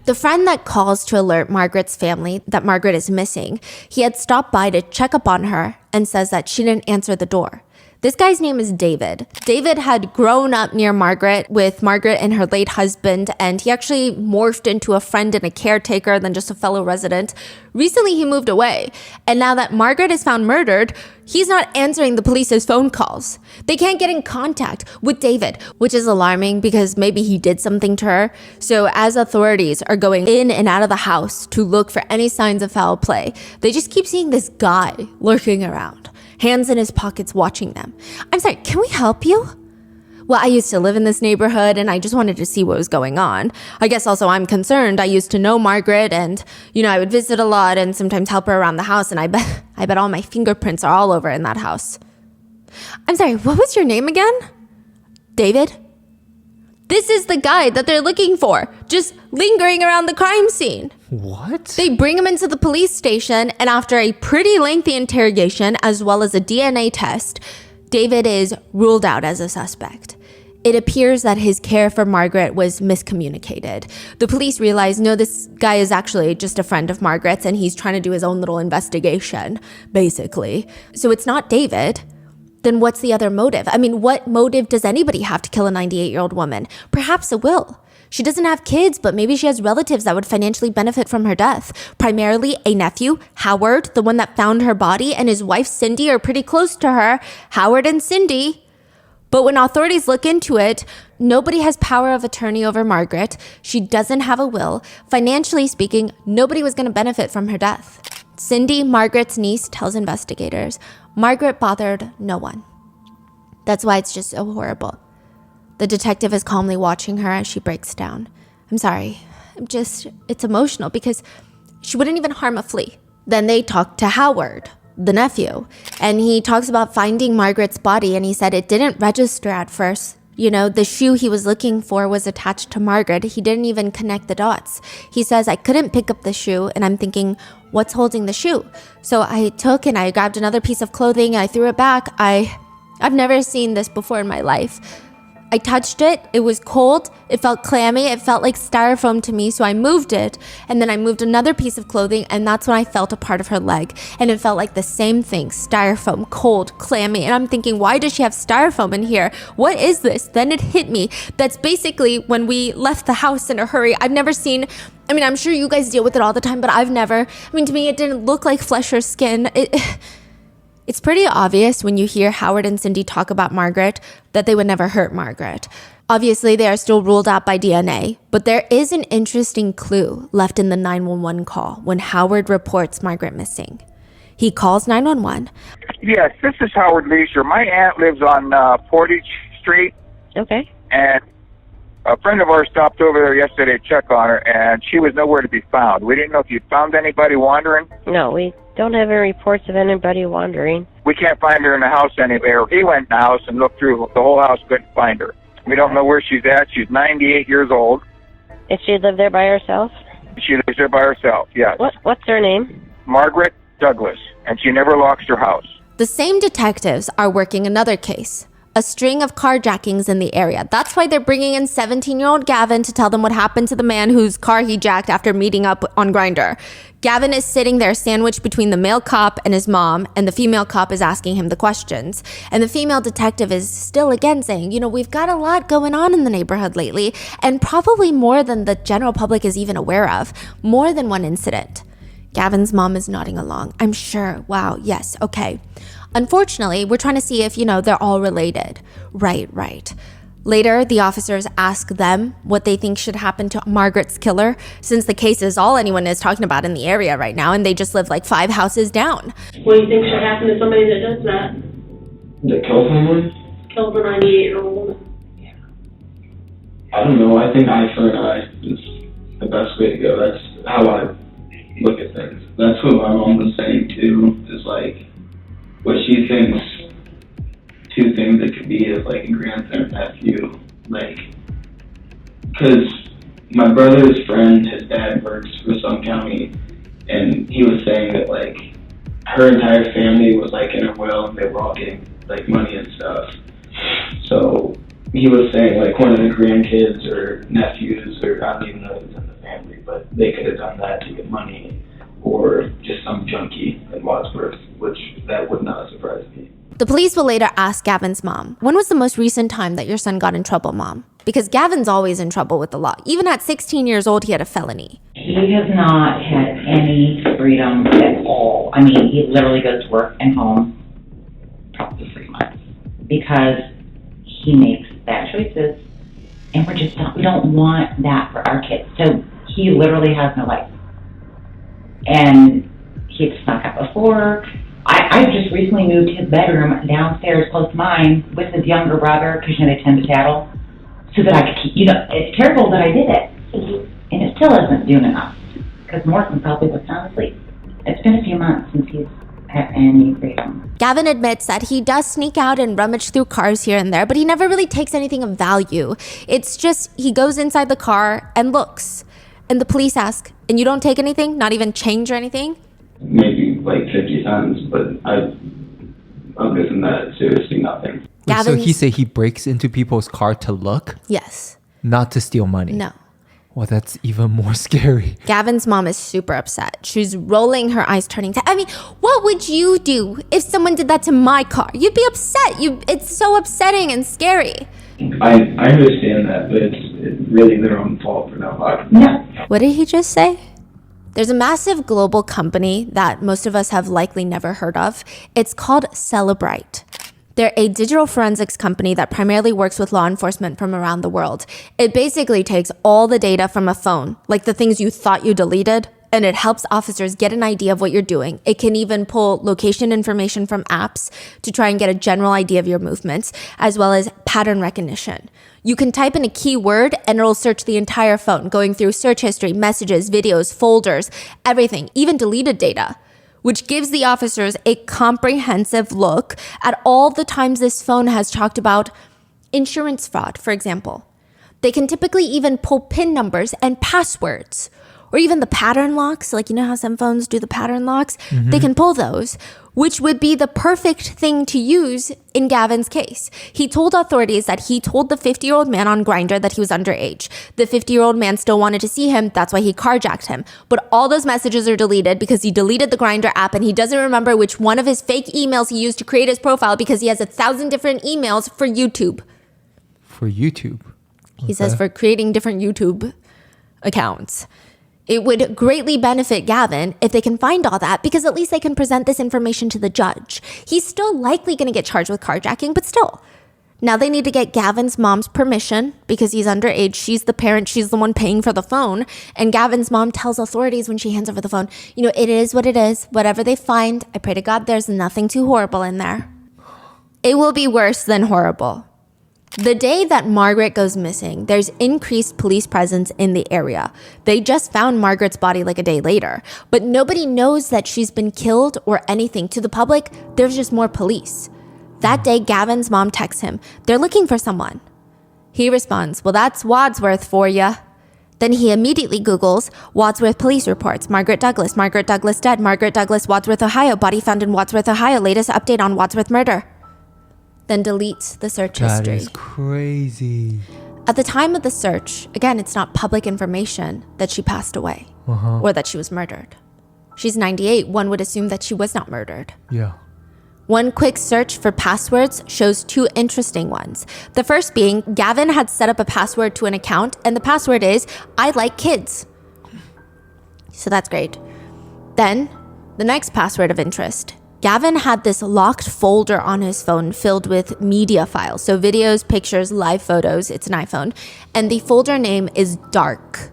The friend that calls to alert Margaret's family that Margaret is missing, he had stopped by to check up on her and says that she didn't answer the door. This guy's name is David. David had grown up near Margaret with Margaret and her late husband, and he actually morphed into a friend and a caretaker than just a fellow resident. Recently, he moved away, and now that Margaret is found murdered, he's not answering the police's phone calls. They can't get in contact with David, which is alarming because maybe he did something to her. So as authorities are going in and out of the house to look for any signs of foul play, they just keep seeing this guy lurking around, hands in his pockets watching them. I'm sorry, can we help you? Well, I used to live in this neighborhood and I just wanted to see what was going on. I guess also I'm concerned. I used to know Margaret and, I would visit a lot and sometimes help her around the house, and I bet all my fingerprints are all over in that house. I'm sorry, what was your name again? David? This is the guy that they're looking for, just lingering around the crime scene. What? They bring him into the police station, and after a pretty lengthy interrogation, as well as a DNA test, David is ruled out as a suspect. It appears that his care for Margaret was miscommunicated. The police realize, no, this guy is actually just a friend of Margaret's, and he's trying to do his own little investigation, basically. So it's not David. Then what's the other motive? I mean, what motive does anybody have to kill a 98-year-old woman? Perhaps a will. She doesn't have kids, but maybe she has relatives that would financially benefit from her death. Primarily a nephew, Howard, the one that found her body, and his wife, Cindy, are pretty close to her. Howard and Cindy. But when authorities look into it, nobody has power of attorney over Margaret. She doesn't have a will. Financially speaking, nobody was going to benefit from her death. Cindy, Margaret's niece, tells investigators, Margaret bothered no one. That's why it's just so horrible. The detective is calmly watching her as she breaks down. I'm sorry. It's emotional because she wouldn't even harm a flea. Then they talk to Howard, the nephew, and he talks about finding Margaret's body, and he said it didn't register at first. The shoe he was looking for was attached to Margaret. He didn't even connect the dots. He says, I couldn't pick up the shoe, and I'm thinking, what's holding the shoe? So I took and I grabbed another piece of clothing, and I threw it back. I've never seen this before in my life. I touched it. It was cold. It felt clammy. It felt like styrofoam to me. So I moved it. And then I moved another piece of clothing. And that's when I felt a part of her leg. And it felt like the same thing. Styrofoam, cold, clammy. And I'm thinking, why does she have styrofoam in here? What is this? Then it hit me. That's basically when we left the house in a hurry. I've never seen... I'm sure you guys deal with it all the time, but I've never... to me, it didn't look like flesh or skin. It's pretty obvious when you hear Howard and Cindy talk about Margaret that they would never hurt Margaret. Obviously, they are still ruled out by DNA, but there is an interesting clue left in the 911 call when Howard reports Margaret missing. He calls 911. Yes, this is Howard Leisure. My aunt lives on Portage Street. Okay. And a friend of ours stopped over there yesterday to check on her, and she was nowhere to be found. We didn't know if you'd found anybody wandering. No, we don't have any reports of anybody wandering. We can't find her in the house anywhere. He went in the house and looked through the whole house, couldn't find her. We don't know where she's at. She's 98 years old. Did she live there by herself? She lives there by herself, yes. What's her name? Margaret Douglas, and she never locks her house. The same detectives are working another case. A string of carjackings in the area. That's why they're bringing in 17-year-old Gavin to tell them what happened to the man whose car he jacked after meeting up on Grindr. Gavin is sitting there sandwiched between the male cop and his mom, and the female cop is asking him the questions. And the female detective is still again saying, we've got a lot going on in the neighborhood lately, and probably more than the general public is even aware of. More than one incident. Gavin's mom is nodding along. I'm sure. Wow. Yes. Okay. Unfortunately, we're trying to see if, they're all related. Right. Later, the officers ask them what they think should happen to Margaret's killer, since the case is all anyone is talking about in the area right now, and they just live like 5 houses down. What do you think should happen to somebody that does that? That kill someone? Kill a 98-year-old woman? I don't know. I think eye for an eye is the best way to go. That's how I look at things. That's what my mom was saying too, is like, what she thinks 2 things it could be is like a grandson or nephew, like, because my brother's friend, his dad works for some county, and he was saying that like her entire family was like in a will and they were all getting like money and stuff. So he was saying like one of the grandkids or nephews, or I don't even know if it's in the family, but they could have done that to get money, or just some junkie in Wadsworth, which that would not surprise me. The police will later ask Gavin's mom, when was the most recent time that your son got in trouble, Mom? Because Gavin's always in trouble with the law. Even at 16 years old, he had a felony. He has not had any freedom at all. I mean, he literally goes to work and home probably 3 months because he makes bad choices, and we don't want that for our kids. So he literally has no life. And he'd snuck out before. I just recently moved his bedroom downstairs close to mine with his younger brother, because they tend to tattle, so that I could keep, it's terrible that I did it. And it still isn't doing enough, because Morton probably was sound asleep. It's been a few months since he's had any freedom. Gavin admits that he does sneak out and rummage through cars here and there, but he never really takes anything of value. It's just he goes inside the car and looks. And the police ask, and you don't take anything? Not even change or anything? Maybe like 50 cents, but other than that, seriously nothing. So he said he breaks into people's car to look? Yes. Not to steal money? No. Well, that's even more scary. Gavin's mom is super upset. She's rolling her eyes, turning to, I mean, what would you do if someone did that to my car? You'd be upset. It's so upsetting and scary. I understand that, but it's really their own fault for not locking. No. What did he just say? There's a massive global company that most of us have likely never heard of. It's called Celebrite. They're a digital forensics company that primarily works with law enforcement from around the world. It basically takes all the data from a phone, like the things you thought you deleted, and it helps officers get an idea of what you're doing. It can even pull location information from apps to try and get a general idea of your movements, as well as pattern recognition. You can type in a keyword and it'll search the entire phone, going through search history, messages, videos, folders, everything, even deleted data, which gives the officers a comprehensive look at all the times this phone has talked about insurance fraud, for example. They can typically even pull PIN numbers and passwords, or even the pattern locks, like how some phones do the pattern locks? Mm-hmm. They can pull those, which would be the perfect thing to use in Gavin's case. He told authorities that he told the 50-year-old man on Grindr that he was underage. The 50-year-old man still wanted to see him, that's why he carjacked him. But all those messages are deleted because he deleted the Grindr app and he doesn't remember which one of his fake emails he used to create his profile because he has 1,000 different emails for YouTube. For YouTube? Okay. He says for creating different YouTube accounts. It would greatly benefit Gavin if they can find all that, because at least they can present this information to the judge. He's still likely going to get charged with carjacking, but still. Now they need to get Gavin's mom's permission because he's underage. She's the parent. She's the one paying for the phone. And Gavin's mom tells authorities when she hands over the phone, it is what it is. Whatever they find, I pray to God there's nothing too horrible in there. It will be worse than horrible. The day that Margaret goes missing, there's increased police presence in the area. They just found Margaret's body like a day later, but nobody knows that she's been killed or anything. To the public, there's just more police. That day, Gavin's mom texts him, they're looking for someone. He responds, well, that's Wadsworth for ya. Then he immediately Googles Wadsworth police reports, Margaret Douglas dead, Margaret Douglas, Wadsworth, Ohio, body found in Wadsworth, Ohio, latest update on Wadsworth murder. Then deletes the search history. That is crazy. At the time of the search, again, it's not public information that she passed away or that she was murdered. She's 98. One would assume that she was not murdered. Yeah. One quick search for passwords shows two interesting ones. The first being Gavin had set up a password to an account, and the password is, I like kids. So that's great. Then, the next password of interest. Gavin had this locked folder on his phone filled with media files. So videos, pictures, live photos. It's an iPhone. And the folder name is dark.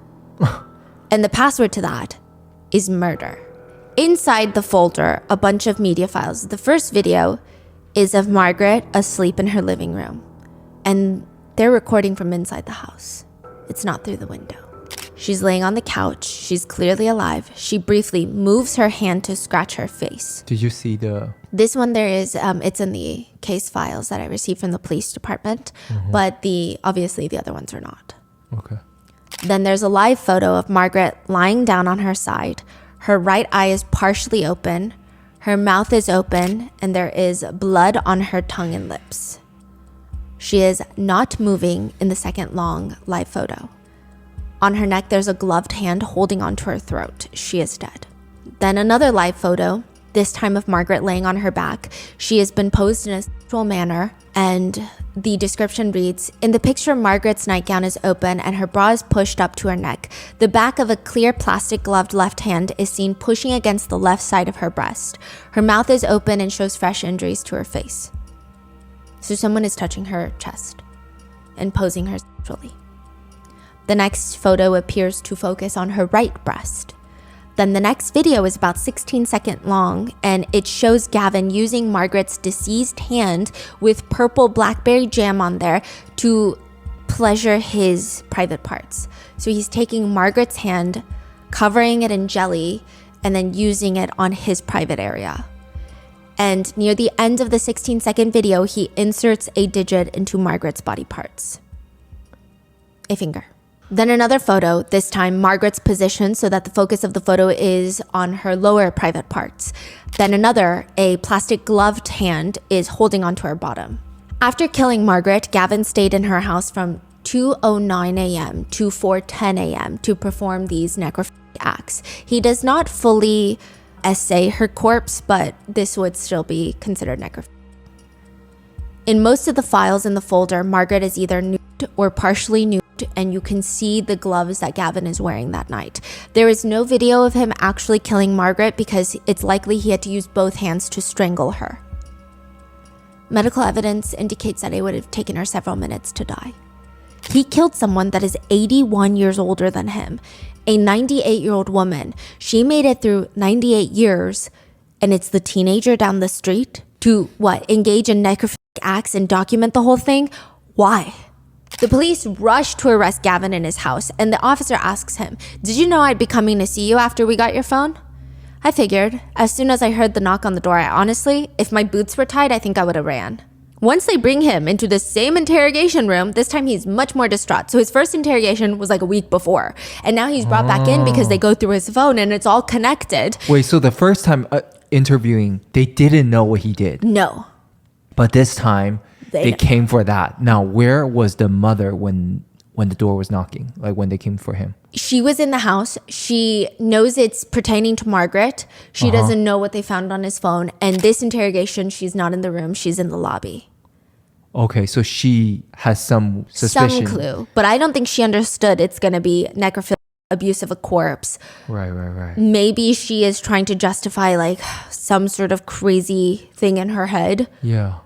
And the password to that is murder. Inside the folder, a bunch of media files. The first video is of Margaret asleep in her living room. And they're recording from inside the house. It's not through the window. She's laying on the couch. She's clearly alive. She briefly moves her hand to scratch her face. Did you see the... This one there is, it's in the case files that I received from the police department, but obviously the other ones are not. Okay. Then there's a live photo of Margaret lying down on her side. Her right eye is partially open. Her mouth is open, and there is blood on her tongue and lips. She is not moving in the second long live photo. On her neck, there's a gloved hand holding onto her throat. She is dead. Then another live photo. this time of Margaret laying on her back. She has been posed in a sexual manner, and the description reads, in the picture, Margaret's nightgown is open and her bra is pushed up to her neck. The back of a clear plastic gloved left hand is seen pushing against the left side of her breast. Her mouth is open and shows fresh injuries to her face. So someone is touching her chest and posing her sexually. The next photo appears to focus on her right breast. Then the next video is about 16 seconds long, and it shows Gavin using Margaret's deceased hand with purple blackberry jam on there to pleasure his private parts. So he's taking Margaret's hand, covering it in jelly, and then using it on his private area. And near the end of the 16-second video, he inserts a digit into Margaret's body parts. A finger. Then another photo, this time Margaret's position so that the focus of the photo is on her lower private parts. Then another, a plastic gloved hand is holding onto her bottom. After killing Margaret, Gavin stayed in her house from 2:09 a.m. to 4:10 a.m. to perform these necrophilic acts. He does not fully essay her corpse, but this would still be considered necrophilia. In most of the files in the folder, Margaret is either nude or partially nude, and you can see the gloves that Gavin is wearing that night. There is no video of him actually killing Margaret because it's likely he had to use both hands to strangle her. Medical evidence indicates that it would have taken her several minutes to die. He killed someone that is 81 years older than him, a 98-year-old woman. She made it through 98 years, and it's the teenager down the street to, engage in necrophilic acts and document the whole thing? Why? The police rush to arrest Gavin in his house, and the officer asks him, "Did you know I'd be coming to see you after we got your phone?" I figured. As soon as I heard the knock on the door, if my boots were tied, I think I would have ran. Once they bring him into the same interrogation room, this time he's much more distraught. So his first interrogation was like a week before, and now he's brought back in because they go through his phone and it's all connected. Wait, so the first time interviewing, they didn't know what he did? No. But this time, they came for that. Now, where was the mother when the door was knocking? Like when they came for him? She was in the house. She knows it's pertaining to Margaret. She doesn't know what they found on his phone. And this interrogation, she's not in the room. She's in the lobby. Okay, so she has some suspicion. Some clue. But I don't think she understood it's going to be necrophilia, abuse of a corpse. Right. Maybe she is trying to justify like some sort of crazy thing in her head. Yeah.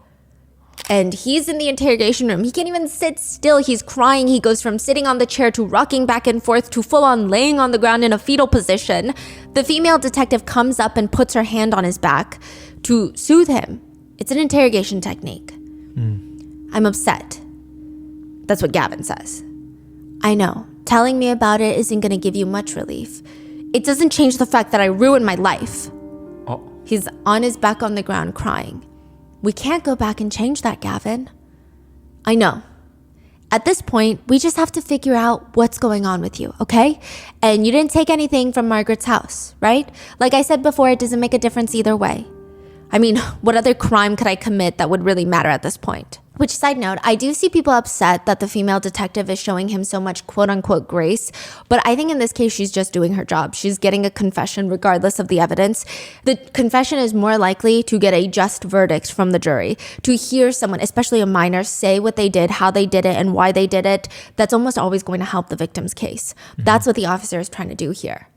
And he's in the interrogation room. He can't even sit still. He's crying. He goes from sitting on the chair to rocking back and forth to full on laying on the ground in a fetal position. The female detective comes up and puts her hand on his back to soothe him. It's an interrogation technique. I'm upset. That's what Gavin says. I know. Telling me about it isn't going to give you much relief. It doesn't change the fact that I ruined my life. Oh. He's on his back on the ground crying. We can't go back and change that, Gavin. I know. At this point, we just have to figure out what's going on with you, okay? And you didn't take anything from Margaret's house, right? Like I said before, it doesn't make a difference either way. I mean, what other crime could I commit that would really matter at this point? Which, side note, I do see people upset that the female detective is showing him so much quote-unquote grace, but I think in this case, she's just doing her job. She's getting a confession regardless of the evidence. The confession is more likely to get a just verdict from the jury. To hear someone, especially a minor, say what they did, how they did it, and why they did it, that's almost always going to help the victim's case. That's what the officer is trying to do here.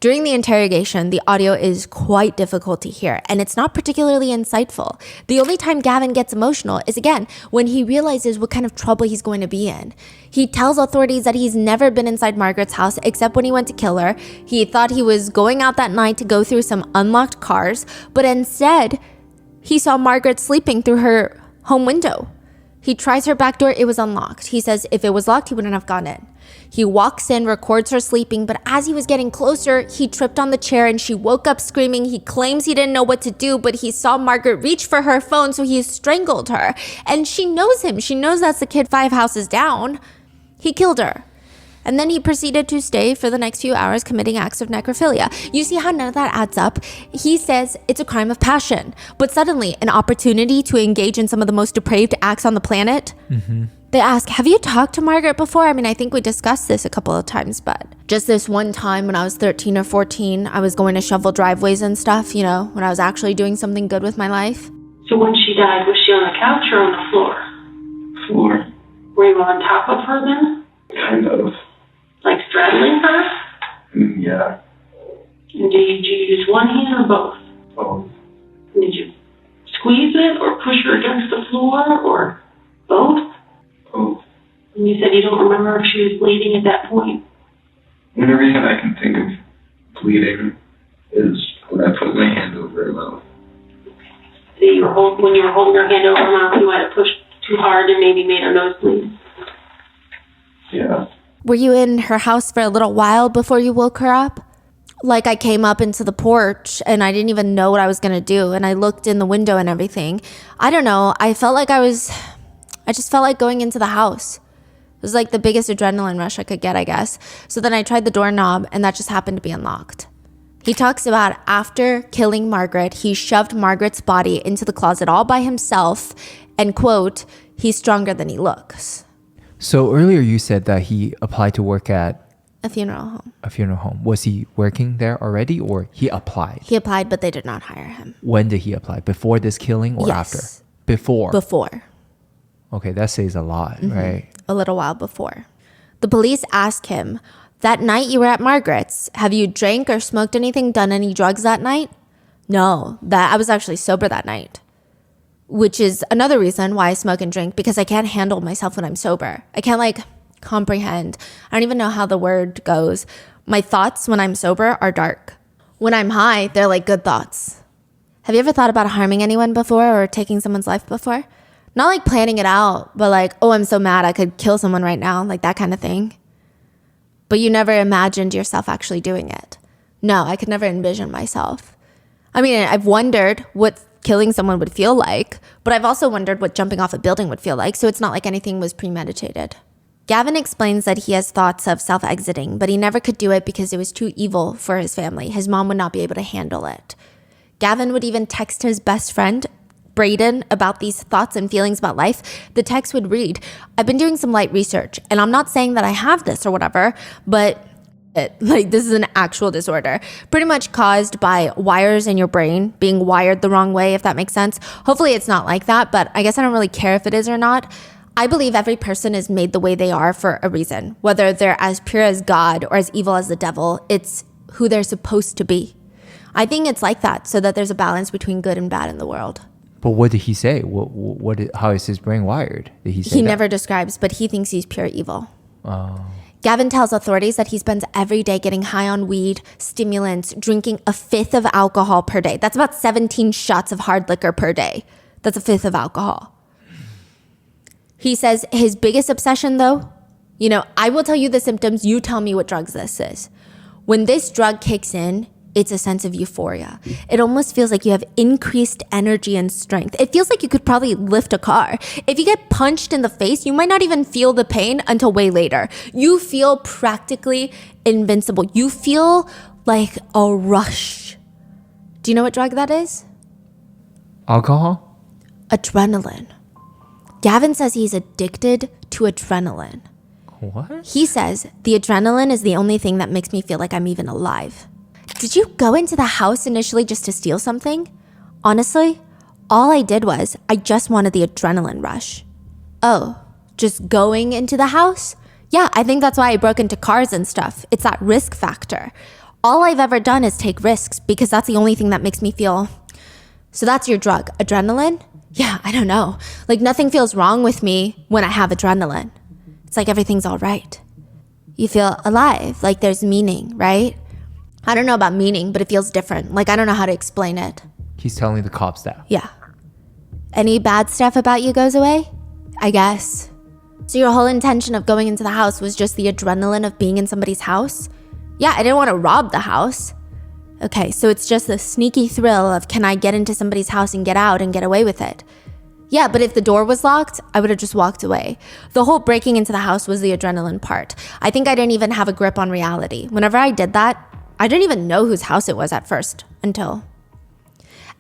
During the interrogation, the audio is quite difficult to hear, and it's not particularly insightful. The only time Gavin gets emotional is, again, when he realizes what kind of trouble he's going to be in. He tells authorities that he's never been inside Margaret's house except when he went to kill her. He thought he was going out that night to go through some unlocked cars, but instead, he saw Margaret sleeping through her home window. He tries her back door, it was unlocked. He says if it was locked, he wouldn't have gone in. He walks in, records her sleeping, but as he was getting closer, he tripped on the chair and she woke up screaming. He claims he didn't know what to do, but he saw Margaret reach for her phone, so he strangled her. And she knows him. She knows that's the kid 5 houses down. He killed her. And then he proceeded to stay for the next few hours committing acts of necrophilia. You see how none of that adds up? He says it's a crime of passion, but suddenly an opportunity to engage in some of the most depraved acts on the planet. They ask, have you talked to Margaret before? I mean, I think we discussed this a couple of times, but Just this one time when I was 13 or 14, I was going to shovel driveways and stuff, when I was actually doing something good with my life. So when she died, was she on the couch or on the floor? Floor. Were you on top of her then? Kind of. Like straddling her? Yeah. And did you use one hand or both? Both. And did you squeeze it or push her against the floor or both? Both. And you said you don't remember if she was bleeding at that point? The only reason I can think of bleeding is when I put my hand over her mouth. So when you were holding her hand over her mouth, you might have pushed too hard and maybe made her nose bleed. Yeah. Were you in her house for a little while before you woke her up? Like I came up into the porch and I didn't even know what I was going to do. And I looked in the window and everything. I don't know. I just felt like going into the house. It was like the biggest adrenaline rush I could get, I guess. So then I tried the doorknob and that just happened to be unlocked. He talks about after killing Margaret, he shoved Margaret's body into the closet all by himself and, quote, he's stronger than he looks. So earlier you said that he applied to work at A funeral home. a funeral home. Was he working there already or he applied? He applied, but they did not hire him. When did he apply? Before this killing or Yes. after? Before. Before. Okay, that says a lot, right? A little while before. The police asked him, that night you were at Margaret's, have you drank or smoked anything, done any drugs that night? No, that I was actually sober that night. Which is another reason why I smoke and drink, because I can't handle myself when I'm sober. I can't comprehend. I don't even know how the word goes. My thoughts when I'm sober are dark. When I'm high, they're like good thoughts. Have you ever thought about harming anyone before or taking someone's life before? Not like planning it out, but like, oh, I'm so mad I could kill someone right now, like that kind of thing. But you never imagined yourself actually doing it. No, I could never envision myself. I mean, I've wondered what killing someone would feel like, but I've also wondered what jumping off a building would feel like, so it's not like anything was premeditated. Gavin explains that he has thoughts of self-exiting, but he never could do it because it was too evil for his family. His mom would not be able to handle it. Gavin would even text his best friend, Braden, about these thoughts and feelings about life. The text would read, I've been doing some light research, and I'm not saying that I have this or whatever, but this is an actual disorder, pretty much caused by wires in your brain being wired the wrong way, if that makes sense. Hopefully it's not like that, but I guess I don't really care if it is or not. I believe every person is made the way they are for a reason. Whether they're as pure as God or as evil as the devil, it's who they're supposed to be. I think it's like that, so that there's a balance between good and bad in the world. But what did he say? How is his brain wired? Did he say He that? never describes, but he thinks he's pure evil. Oh. Gavin tells authorities that he spends every day getting high on weed, stimulants, drinking a fifth of alcohol per day. That's about 17 shots of hard liquor per day. That's a fifth of alcohol. He says his biggest obsession, though, I will tell you the symptoms, you tell me what drugs this is. When this drug kicks in, it's a sense of euphoria. It almost feels like you have increased energy and strength. It feels like you could probably lift a car. If you get punched in the face, you might not even feel the pain until way later. You feel practically invincible. You feel like a rush. Do you know what drug that is? Alcohol? Adrenaline. Gavin says he's addicted to adrenaline. What? He says the adrenaline is the only thing that makes me feel like I'm even alive. Did you go into the house initially just to steal something? Honestly, all I did was I just wanted the adrenaline rush. Oh, just going into the house? Yeah, I think that's why I broke into cars and stuff. It's that risk factor. All I've ever done is take risks because that's the only thing that makes me feel... So that's your drug, adrenaline? Yeah, I don't know. Like nothing feels wrong with me when I have adrenaline. It's like everything's all right. You feel alive, like there's meaning, right? I don't know about meaning, but it feels different. Like I don't know how to explain it. He's telling the cops that. Yeah. Any bad stuff about you goes away? I guess. So your whole intention of going into the house was just the adrenaline of being in somebody's house? Yeah, I didn't want to rob the house. Okay, so it's just the sneaky thrill of can I get into somebody's house and get out and get away with it? Yeah, but if the door was locked, I would have just walked away. The whole breaking into the house was the adrenaline part. I think I didn't even have a grip on reality. Whenever I did that, I didn't even know whose house it was at first, until...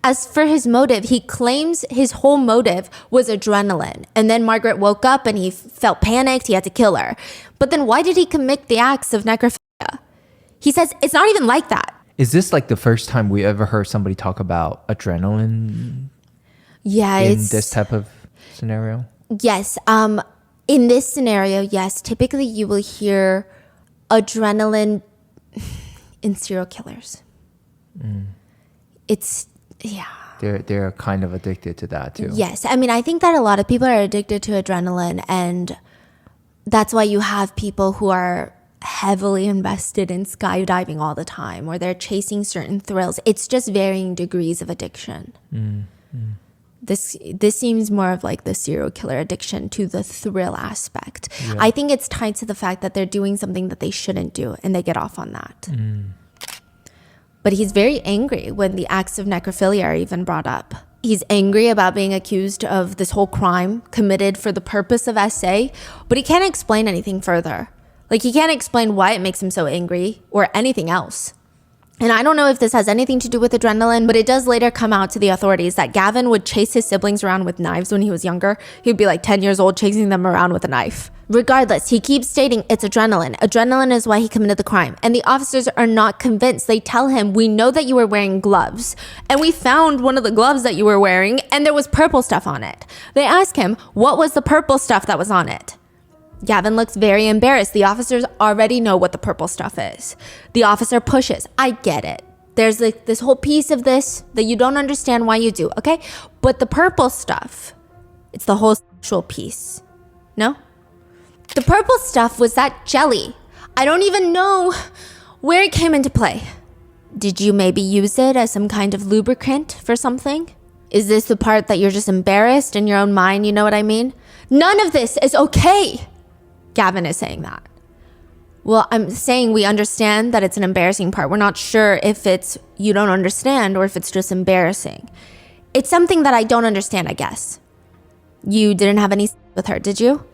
As for his motive, he claims his whole motive was adrenaline. And then Margaret woke up and he felt panicked, he had to kill her. But then why did he commit the acts of necrophilia? He says it's not even like that. Is this like the first time we ever heard somebody talk about adrenaline Yeah, in it's this type of scenario? yes. In this scenario, yes. Typically, you will hear adrenaline in serial killers. It's yeah. They're kind of addicted to that too. Yes. I mean, I think that a lot of people are addicted to adrenaline, and that's why you have people who are heavily invested in skydiving all the time, or they're chasing certain thrills. It's just varying degrees of addiction. This seems more of like the serial killer addiction to the thrill aspect. Yeah. I think it's tied to the fact that they're doing something that they shouldn't do, and they get off on that. But he's very angry when the acts of necrophilia are even brought up. He's angry about being accused of this whole crime committed for the purpose of SA, but he can't explain anything further. Like, he can't explain why it makes him so angry or anything else. And I don't know if this has anything to do with adrenaline, but it does later come out to the authorities that Gavin would chase his siblings around with knives when he was younger. He'd be like 10 years old chasing them around with a knife. Regardless, he keeps stating it's adrenaline. Adrenaline is why he committed the crime. And the officers are not convinced. They tell him, we know that you were wearing gloves. And we found one of the gloves that you were wearing, and there was purple stuff on it. They ask him, what was the purple stuff that was on it? Gavin looks very embarrassed. The officers already know what the purple stuff is. The officer pushes. I get it. There's like this whole piece of this that you don't understand why you do, okay? But the purple stuff, it's the whole sexual piece. No? The purple stuff was that jelly. I don't even know where it came into play. Did you maybe use it as some kind of lubricant for something? Is this the part that you're just embarrassed in your own mind? You know what I mean? None of this is okay. Gavin is saying that. Well, I'm saying we understand that it's an embarrassing part. We're not sure if it's you don't understand or if it's just embarrassing. It's something that I don't understand, I guess. You didn't have any with her, did you?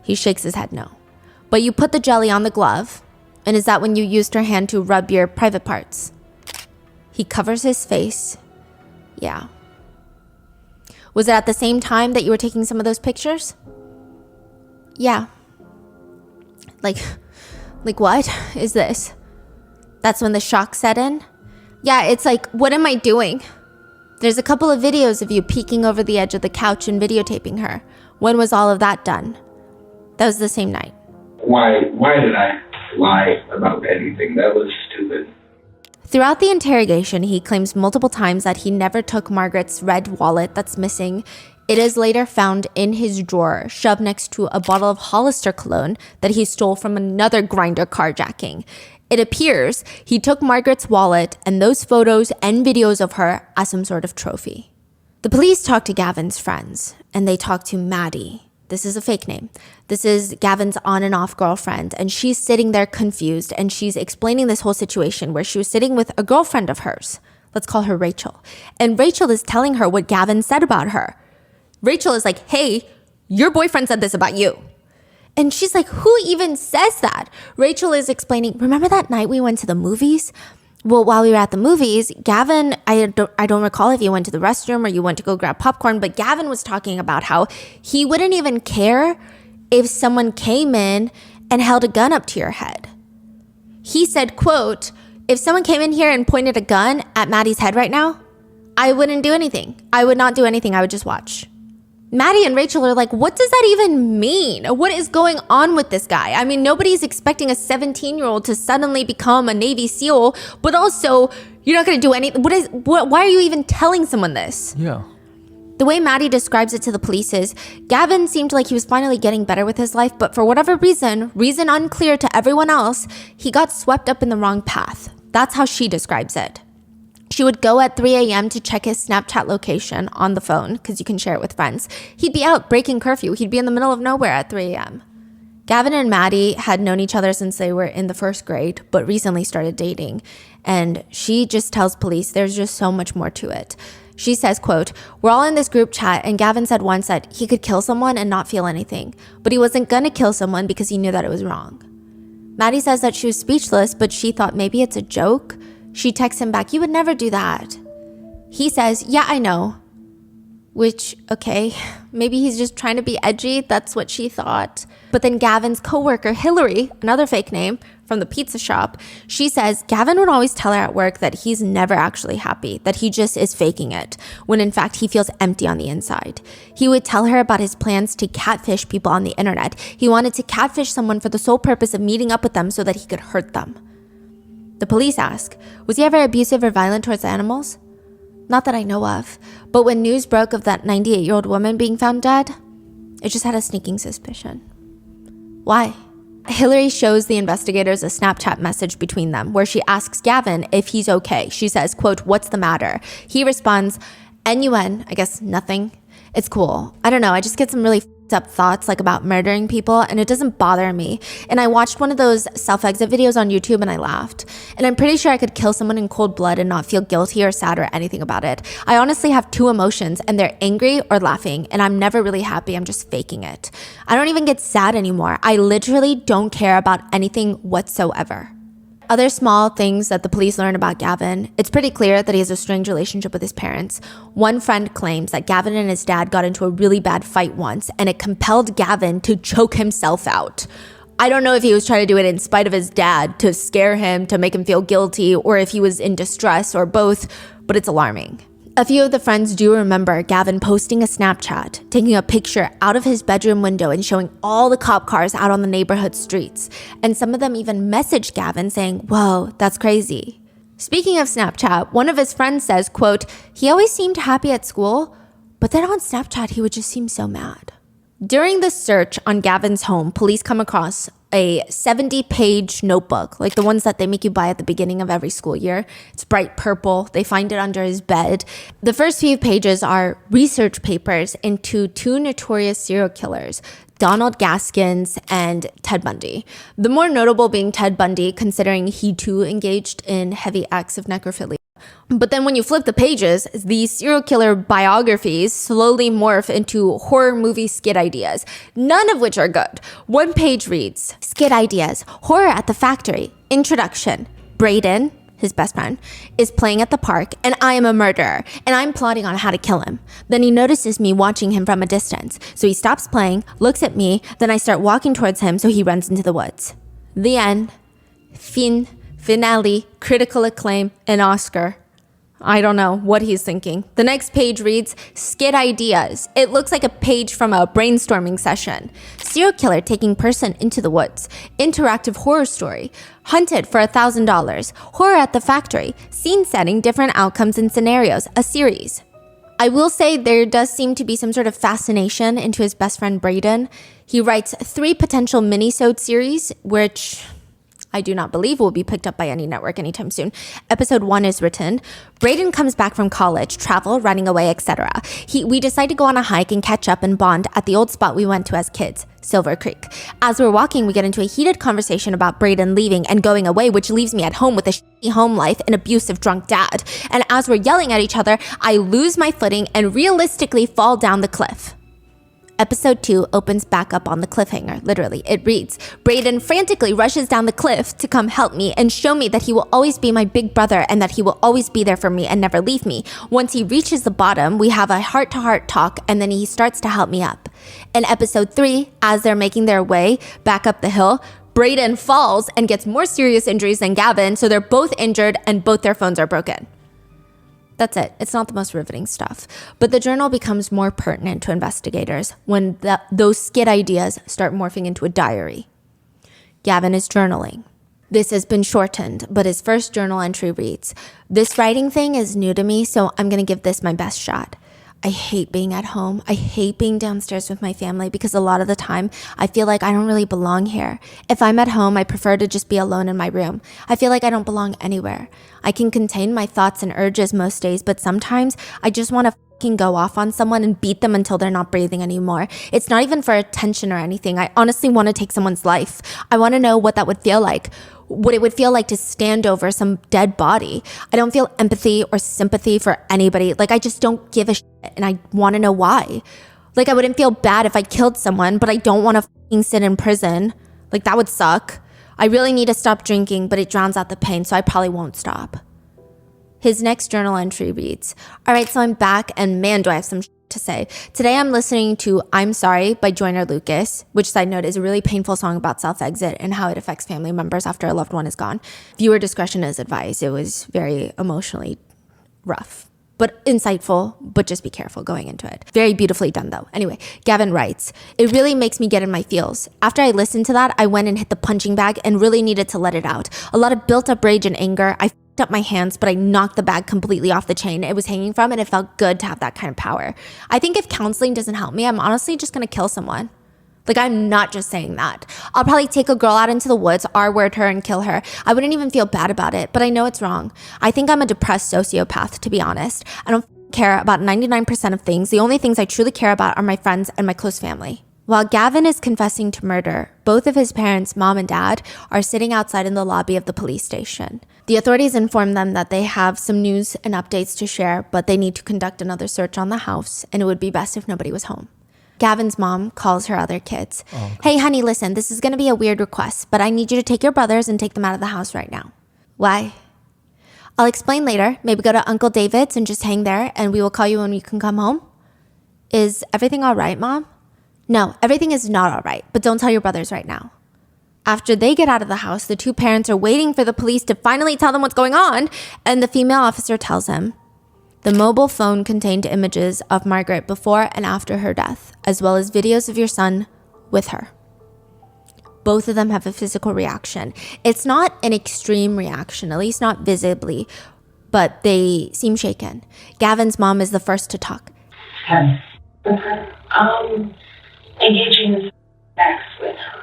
He shakes his head no. But you put the jelly on the glove, and is that when you used her hand to rub your private parts? He covers his face. Yeah. Was it at the same time that you were taking some of those pictures? Yeah. Like what is this? That's when the shock set in? Yeah, it's like, what am I doing? There's a couple of videos of you peeking over the edge of the couch and videotaping her. When was all of that done? That was the same night. Why did I lie about anything? That was stupid. Throughout the interrogation, he claims multiple times that he never took Margaret's red wallet that's missing. It is later found in his drawer, shoved next to a bottle of Hollister cologne that he stole from another Grindr carjacking. It appears he took Margaret's wallet and those photos and videos of her as some sort of trophy. The police talked to Gavin's friends, and they talked to Maddie. This is a fake name. This is Gavin's on and off girlfriend, and she's sitting there confused, and she's explaining this whole situation where she was sitting with a girlfriend of hers. Let's call her Rachel. And Rachel is telling her what Gavin said about her. Rachel is like, hey, your boyfriend said this about you. And she's like, who even says that? Rachel is explaining, remember that night we went to the movies? Well, while we were at the movies, Gavin, I don't recall if you went to the restroom or you went to go grab popcorn, but Gavin was talking about how he wouldn't even care if someone came in and held a gun up to your head. He said, quote, if someone came in here and pointed a gun at Maddie's head right now, I wouldn't do anything. I would not do anything. I would just watch. Maddie and Rachel are like, what does that even mean? What is going on with this guy? I mean, nobody's expecting a 17-year-old to suddenly become a Navy SEAL, but also you're not going to do anything. Why are you even telling someone this? Yeah. The way Maddie describes it to the police is, Gavin seemed like he was finally getting better with his life, but for whatever reason unclear to everyone else, he got swept up in the wrong path. That's how she describes it. She would go at 3 a.m. to check his Snapchat location on the phone, because you can share it with friends. He'd be out breaking curfew. He'd be in the middle of nowhere at 3 a.m. Gavin and Maddie had known each other since they were in the first grade, but recently started dating. And she just tells police there's just so much more to it. She says, quote, we're all in this group chat, and Gavin said once that he could kill someone and not feel anything, but he wasn't gonna kill someone because he knew that it was wrong. Maddie says that she was speechless, but she thought maybe it's a joke. She texts him back, you would never do that. He says, yeah, I know. Which, okay, maybe he's just trying to be edgy. That's what she thought. But then Gavin's coworker, Hillary, another fake name, from the pizza shop, she says Gavin would always tell her at work that he's never actually happy, that he just is faking it, when in fact he feels empty on the inside. He would tell her about his plans to catfish people on the internet. He wanted to catfish someone for the sole purpose of meeting up with them so that he could hurt them. The police ask, was he ever abusive or violent towards animals? Not that I know of, but when news broke of that 98-year-old woman being found dead, it just had a sneaking suspicion. Why? Hillary shows the investigators a Snapchat message between them where she asks Gavin if he's okay. She says, quote, what's the matter? He responds, NUN, I guess nothing. It's cool. I don't know. I just get some really f***ed up thoughts like about murdering people and it doesn't bother me. And I watched one of those self-exit videos on YouTube and I laughed. And I'm pretty sure I could kill someone in cold blood and not feel guilty or sad or anything about it. I honestly have two emotions and they're angry or laughing and I'm never really happy. I'm just faking it. I don't even get sad anymore. I literally don't care about anything whatsoever. Other small things that the police learn about Gavin, it's pretty clear that he has a strained relationship with his parents. One friend claims that Gavin and his dad got into a really bad fight once, and it compelled Gavin to choke himself out. I don't know if he was trying to do it in spite of his dad, to scare him, to make him feel guilty, or if he was in distress, or both, but it's alarming. A few of the friends do remember Gavin posting a Snapchat, taking a picture out of his bedroom window and showing all the cop cars out on the neighborhood streets. And some of them even messaged Gavin saying, whoa, that's crazy. Speaking of Snapchat, one of his friends says, quote, he always seemed happy at school, but then on Snapchat, he would just seem so mad. During the search on Gavin's home, police come across a 70-page notebook, like the ones that they make you buy at the beginning of every school year. It's bright purple. They find it under his bed. The first few pages are research papers into two notorious serial killers, Donald Gaskins and Ted Bundy. The more notable being Ted Bundy, considering he too engaged in heavy acts of necrophilia. But then when you flip the pages, these serial killer biographies slowly morph into horror movie skit ideas, none of which are good. One page reads, skit ideas, horror at the factory, introduction, Braden, his best friend, is playing at the park and I am a murderer and I'm plotting on how to kill him. Then he notices me watching him from a distance. So he stops playing, looks at me, then I start walking towards him so he runs into the woods. The end. Finale, critical acclaim, and Oscar. I don't know what he's thinking. The next page reads, skit ideas. It looks like a page from a brainstorming session. Serial killer taking person into the woods. Interactive horror story. Hunted for $1,000. Horror at the factory. Scene setting, different outcomes and scenarios. A series. I will say there does seem to be some sort of fascination into his best friend Braden. He writes 3 potential mini-sode series, which I do not believe will be picked up by any network anytime soon. Episode 1 is written. Braden comes back from college, travel, running away, etc. We decide to go on a hike and catch up and bond at the old spot we went to as kids, Silver Creek. As we're walking, we get into a heated conversation about Braden leaving and going away, which leaves me at home with a shitty home life and abusive drunk dad. And as we're yelling at each other, I lose my footing and realistically fall down the cliff. Episode 2 opens back up on the cliffhanger, literally. It reads, Braden frantically rushes down the cliff to come help me and show me that he will always be my big brother and that he will always be there for me and never leave me. Once he reaches the bottom, we have a heart-to-heart talk and then he starts to help me up. In episode 3, as they're making their way back up the hill, Braden falls and gets more serious injuries than Gavin, so they're both injured and both their phones are broken. That's it. It's not the most riveting stuff. But the journal becomes more pertinent to investigators when those skit ideas start morphing into a diary. Gavin is journaling. This has been shortened, but his first journal entry reads, this writing thing is new to me, so I'm going to give this my best shot. I hate being at home. I hate being downstairs with my family because a lot of the time I feel like I don't really belong here. If I'm at home, I prefer to just be alone in my room. I feel like I don't belong anywhere. I can contain my thoughts and urges most days, but sometimes I just want to fucking go off on someone and beat them until they're not breathing anymore. It's not even for attention or anything. I honestly want to take someone's life. I want to know what that would feel like. What it would feel like to stand over some dead body. I don't feel empathy or sympathy for anybody. Like, I just don't give a shit and I want to know why. Like, I wouldn't feel bad if I killed someone, but I don't want to fucking sit in prison. Like, that would suck. I really need to stop drinking, but it drowns out the pain, so I probably won't stop. His next journal entry reads, all right, so I'm back and man, do I have some shit to say. Today I'm listening to I'm Sorry by Joyner Lucas, which, side note, is a really painful song about self-exit and how it affects family members after a loved one is gone. Viewer discretion is advised. It was very emotionally rough, but insightful, but just be careful going into it. Very beautifully done though. Anyway, Gavin writes, it really makes me get in my feels. After I listened to that, I went and hit the punching bag and really needed to let it out. A lot of built up rage and anger. I f***ed up my hands, but I knocked the bag completely off the chain it was hanging from, and it felt good to have that kind of power. I think if counseling doesn't help me, I'm honestly just gonna kill someone. Like, I'm not just saying that. I'll probably take a girl out into the woods, R-word her, and kill her. I wouldn't even feel bad about it, but I know it's wrong. I think I'm a depressed sociopath, to be honest. I don't care about 99% of things. The only things I truly care about are my friends and my close family. While Gavin is confessing to murder, both of his parents, mom and dad, are sitting outside in the lobby of the police station. The authorities inform them that they have some news and updates to share, but they need to conduct another search on the house, and it would be best if nobody was home. Gavin's mom calls her other kids. Hey, honey, listen, this is going to be a weird request, but I need you to take your brothers and take them out of the house right now. Why? I'll explain later. Maybe go to Uncle David's and just hang there, and we will call you when you can come home. Is everything all right, Mom? No, everything is not all right, but don't tell your brothers right now. After they get out of the house, the two parents are waiting for the police to finally tell them what's going on, and the female officer tells him, the mobile phone contained images of Margaret before and after her death, as well as videos of your son with her. Both of them have a physical reaction. It's not an extreme reaction, at least not visibly, but they seem shaken. Gavin's mom is the first to talk. Engaging in sex with her.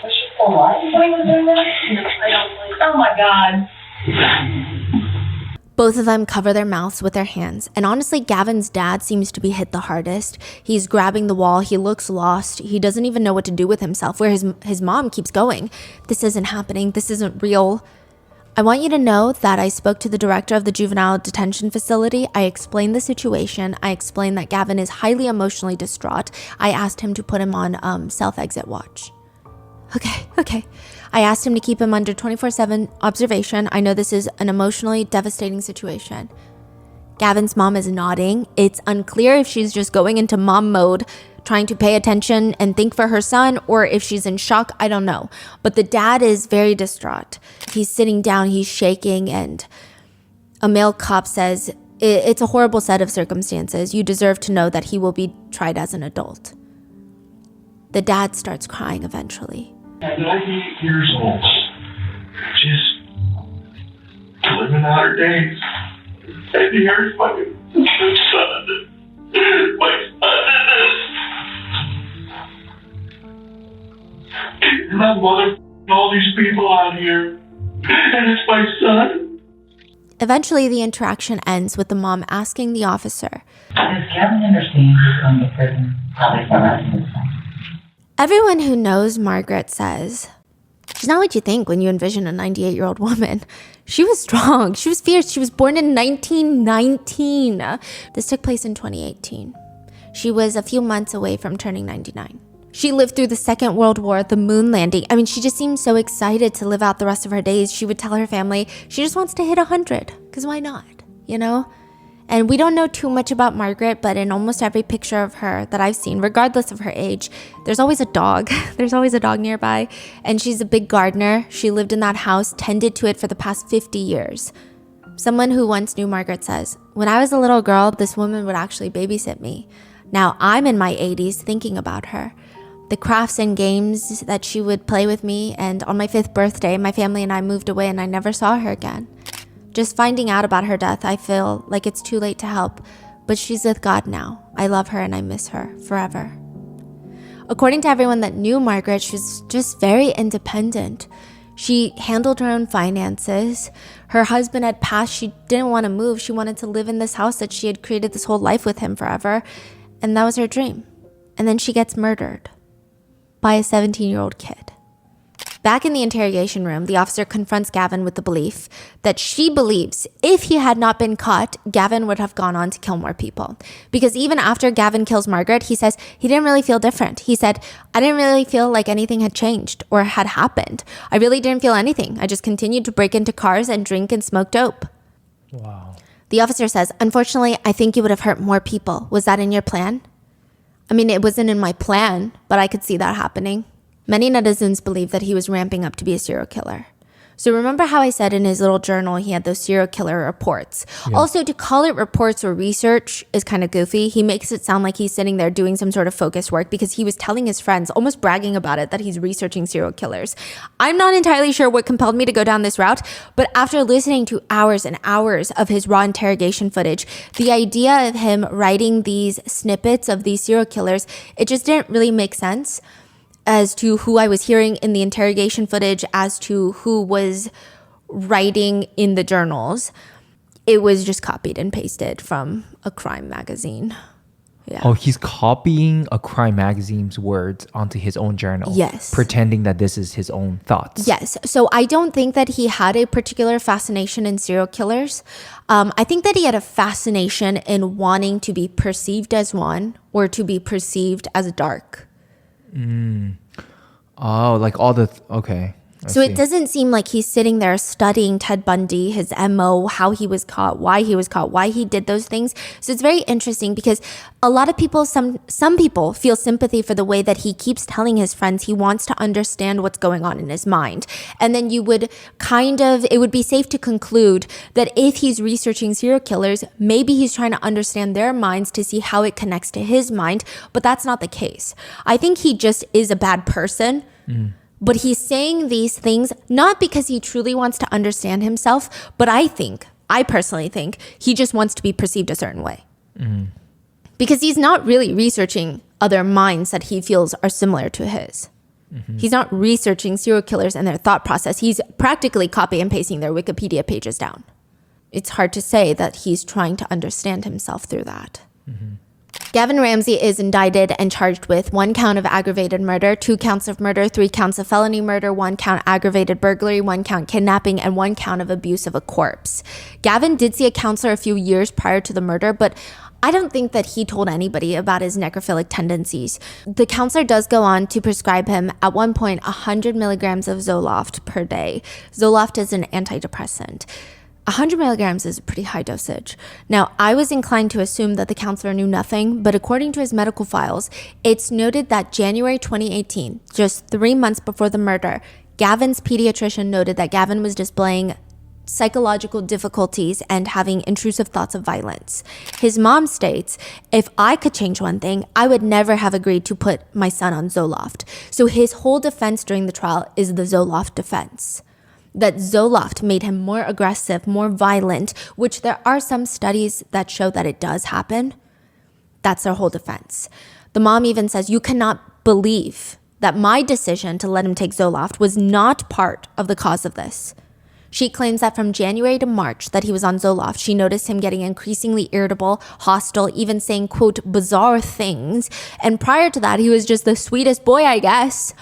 Was she still alive when he was doing that? I don't believe. Oh my God. Both of them cover their mouths with their hands, and honestly, Gavin's dad seems to be hit the hardest. He's grabbing the wall, he looks lost, he doesn't even know what to do with himself, where his mom keeps going. This isn't happening, this isn't real. I want you to know that I spoke to the director of the juvenile detention facility. I explained the situation. I explained that Gavin is highly emotionally distraught. I asked him to put him on self-exit watch. Okay. I asked him to keep him under 24/7 observation. I know this is an emotionally devastating situation. Gavin's mom is nodding. It's unclear if she's just going into mom mode, trying to pay attention and think for her son, or if she's in shock, I don't know. But the dad is very distraught. He's sitting down, he's shaking, and a male cop says, it's a horrible set of circumstances. You deserve to know that he will be tried as an adult. The dad starts crying eventually. At 98 years old, just living out her days. And here's my son. My son. And I'm mother all these people out here. And it's my son. Eventually, the interaction ends with the mom asking the officer, Does Gavin understand he's going to prison probably for the rest of his life? Everyone who knows Margaret says, she's not what you think when you envision a 98-year-old woman. She was strong. She was fierce. She was born in 1919. This took place in 2018. She was a few months away from turning 99. She lived through the Second World War, the moon landing. I mean, she just seemed so excited to live out the rest of her days. She would tell her family she just wants to hit 100, because why not, you know? And we don't know too much about Margaret, but in almost every picture of her that I've seen, regardless of her age, there's always a dog. There's always a dog nearby. And she's a big gardener. She lived in that house, tended to it for the past 50 years. Someone who once knew Margaret says, when I was a little girl, this woman would actually babysit me. Now I'm in my 80s thinking about her. The crafts and games that she would play with me, and on my 5th birthday, my family and I moved away and I never saw her again. Just finding out about her death, I feel like it's too late to help, but she's with God now. I love her and I miss her forever. According to everyone that knew Margaret, she was just very independent. She handled her own finances. Her husband had passed. She didn't want to move. She wanted to live in this house that she had created this whole life with him forever, and that was her dream. And then she gets murdered by a 17-year-old kid. Back in the interrogation room, the officer confronts Gavin with the belief that she believes if he had not been caught, Gavin would have gone on to kill more people. Because even after Gavin kills Margaret, he says he didn't really feel different. He said, I didn't really feel like anything had changed or had happened. I really didn't feel anything. I just continued to break into cars and drink and smoke dope. Wow. The officer says, unfortunately, I think you would have hurt more people. Was that in your plan? I mean, it wasn't in my plan, but I could see that happening. Many netizens believe that he was ramping up to be a serial killer. So remember how I said in his little journal he had those serial killer reports. Yeah. Also, to call it reports or research is kind of goofy. He makes it sound like he's sitting there doing some sort of focus work because he was telling his friends, almost bragging about it, that he's researching serial killers. I'm not entirely sure what compelled me to go down this route, but after listening to hours and hours of his raw interrogation footage, the idea of him writing these snippets of these serial killers, it just didn't really make sense as to who I was hearing in the interrogation footage, as to who was writing in the journals. It was just copied and pasted from a crime magazine. Yeah. Oh, he's copying a crime magazine's words onto his own journal. Yes. Pretending that this is his own thoughts. Yes. So I don't think that he had a particular fascination in serial killers. I think that he had a fascination in wanting to be perceived as one or to be perceived as dark. Oh, like all the okay. So it doesn't seem like he's sitting there studying Ted Bundy, his MO, how he was caught, why he did those things. So it's very interesting because a lot of people, some people feel sympathy for the way that he keeps telling his friends he wants to understand what's going on in his mind. And then you would it would be safe to conclude that if he's researching serial killers, maybe he's trying to understand their minds to see how it connects to his mind. But that's not the case. I think he just is a bad person. But he's saying these things not because he truly wants to understand himself, but I personally think he just wants to be perceived a certain way. Because he's not really researching other minds that he feels are similar to his. He's not researching serial killers and their thought process. He's practically copy and pasting their Wikipedia pages down. It's hard to say that he's trying to understand himself through that. Gavin Ramsey is indicted and charged with 1 count of aggravated murder, 2 counts of murder, 3 counts of felony murder, 1 count aggravated burglary, 1 count kidnapping, and 1 count of abuse of a corpse. Gavin did see a counselor a few years prior to the murder, but I don't think that he told anybody about his necrophilic tendencies. The counselor does go on to prescribe him, at one point, 100 milligrams of Zoloft per day. Zoloft is an antidepressant. 100 milligrams is a pretty high dosage. Now, I was inclined to assume that the counselor knew nothing, but according to his medical files, it's noted that January 2018, just 3 months before the murder, Gavin's pediatrician noted that Gavin was displaying psychological difficulties and having intrusive thoughts of violence. His mom states, if I could change one thing, I would never have agreed to put my son on Zoloft. So his whole defense during the trial is the Zoloft defense. That Zoloft made him more aggressive, more violent, which there are some studies that show that it does happen. That's their whole defense. The mom even says, you cannot believe that my decision to let him take Zoloft was not part of the cause of this. She claims that from January to March that he was on Zoloft, she noticed him getting increasingly irritable, hostile, even saying, quote, bizarre things. And prior to that, he was just the sweetest boy, I guess.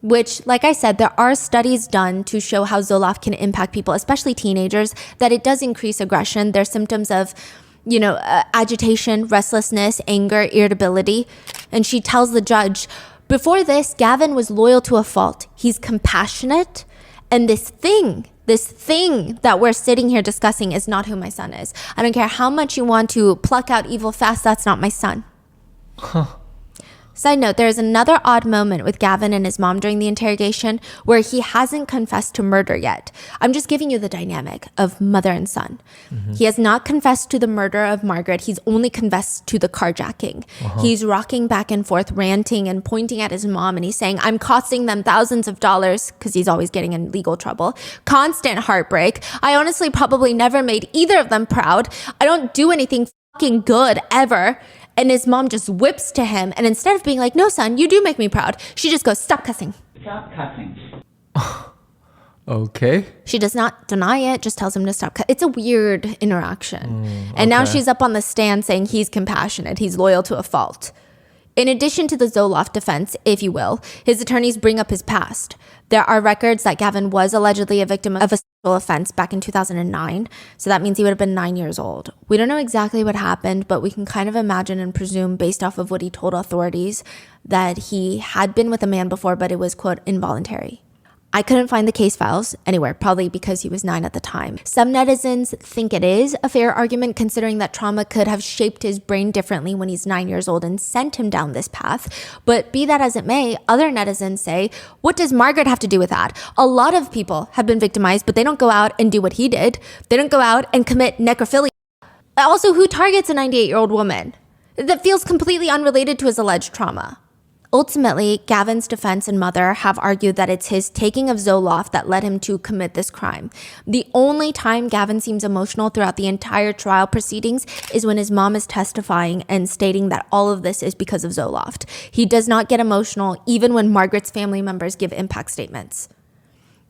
Which, like I said, there are studies done to show how Zoloft can impact people, especially teenagers, that it does increase aggression. There's symptoms of, agitation, restlessness, anger, irritability. And she tells the judge, before this, Gavin was loyal to a fault. He's compassionate. And this thing that we're sitting here discussing is not who my son is. I don't care how much you want to pluck out evil fast, that's not my son. Side note, there is another odd moment with Gavin and his mom during the interrogation where he hasn't confessed to murder yet. I'm just giving you the dynamic of mother and son. He has not confessed to the murder of Margaret. He's only confessed to the carjacking. He's rocking back and forth, ranting and pointing at his mom, and he's saying, I'm costing them thousands of dollars, because he's always getting in legal trouble. Constant heartbreak. I honestly probably never made either of them proud. I don't do anything fucking good ever. And his mom just whips to him. And instead of being like, no, son, you do make me proud, she just goes, stop cussing. Stop cussing. Okay. She does not deny it, just tells him to stop. It's a weird interaction. And now she's up on the stand saying he's compassionate. He's loyal to a fault. In addition to the Zoloft defense, if you will, his attorneys bring up his past. There are records that Gavin was allegedly a victim of a sexual offense back in 2009. So that means he would have been 9 years old. We don't know exactly what happened, but we can kind of imagine and presume based off of what he told authorities that he had been with a man before, but it was, quote, involuntary. I couldn't find the case files anywhere, probably because he was 9 at the time. Some netizens think it is a fair argument considering that trauma could have shaped his brain differently when he's 9 years old and sent him down this path. But be that as it may, other netizens say, what does Margaret have to do with that? A lot of people have been victimized, but they don't go out and do what he did. They don't go out and commit necrophilia. Also, who targets a 98-year-old woman? That feels completely unrelated to his alleged trauma. Ultimately, Gavin's defense and mother have argued that it's his taking of Zoloft that led him to commit this crime. The only time Gavin seems emotional throughout the entire trial proceedings is when his mom is testifying and stating that all of this is because of Zoloft. He does not get emotional even when Margaret's family members give impact statements.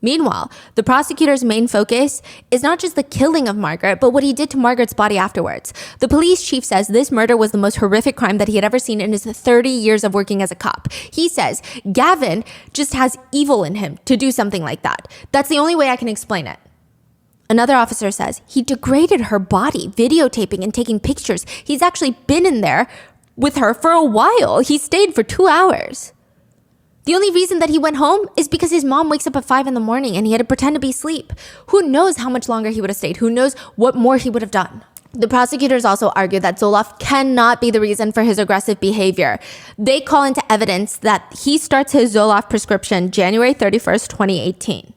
Meanwhile, the prosecutor's main focus is not just the killing of Margaret, but what he did to Margaret's body afterwards. The police chief says this murder was the most horrific crime that he had ever seen in his 30 years of working as a cop. He says Gavin just has evil in him to do something like that. That's the only way I can explain it. Another officer says he degraded her body, videotaping and taking pictures. He's actually been in there with her for a while. He stayed for 2 hours. The only reason that he went home is because his mom wakes up at 5 a.m. and he had to pretend to be asleep. Who knows how much longer he would have stayed? Who knows what more he would have done? The prosecutors also argue that Zoloft cannot be the reason for his aggressive behavior. They call into evidence that he starts his Zoloft prescription January 31st, 2018.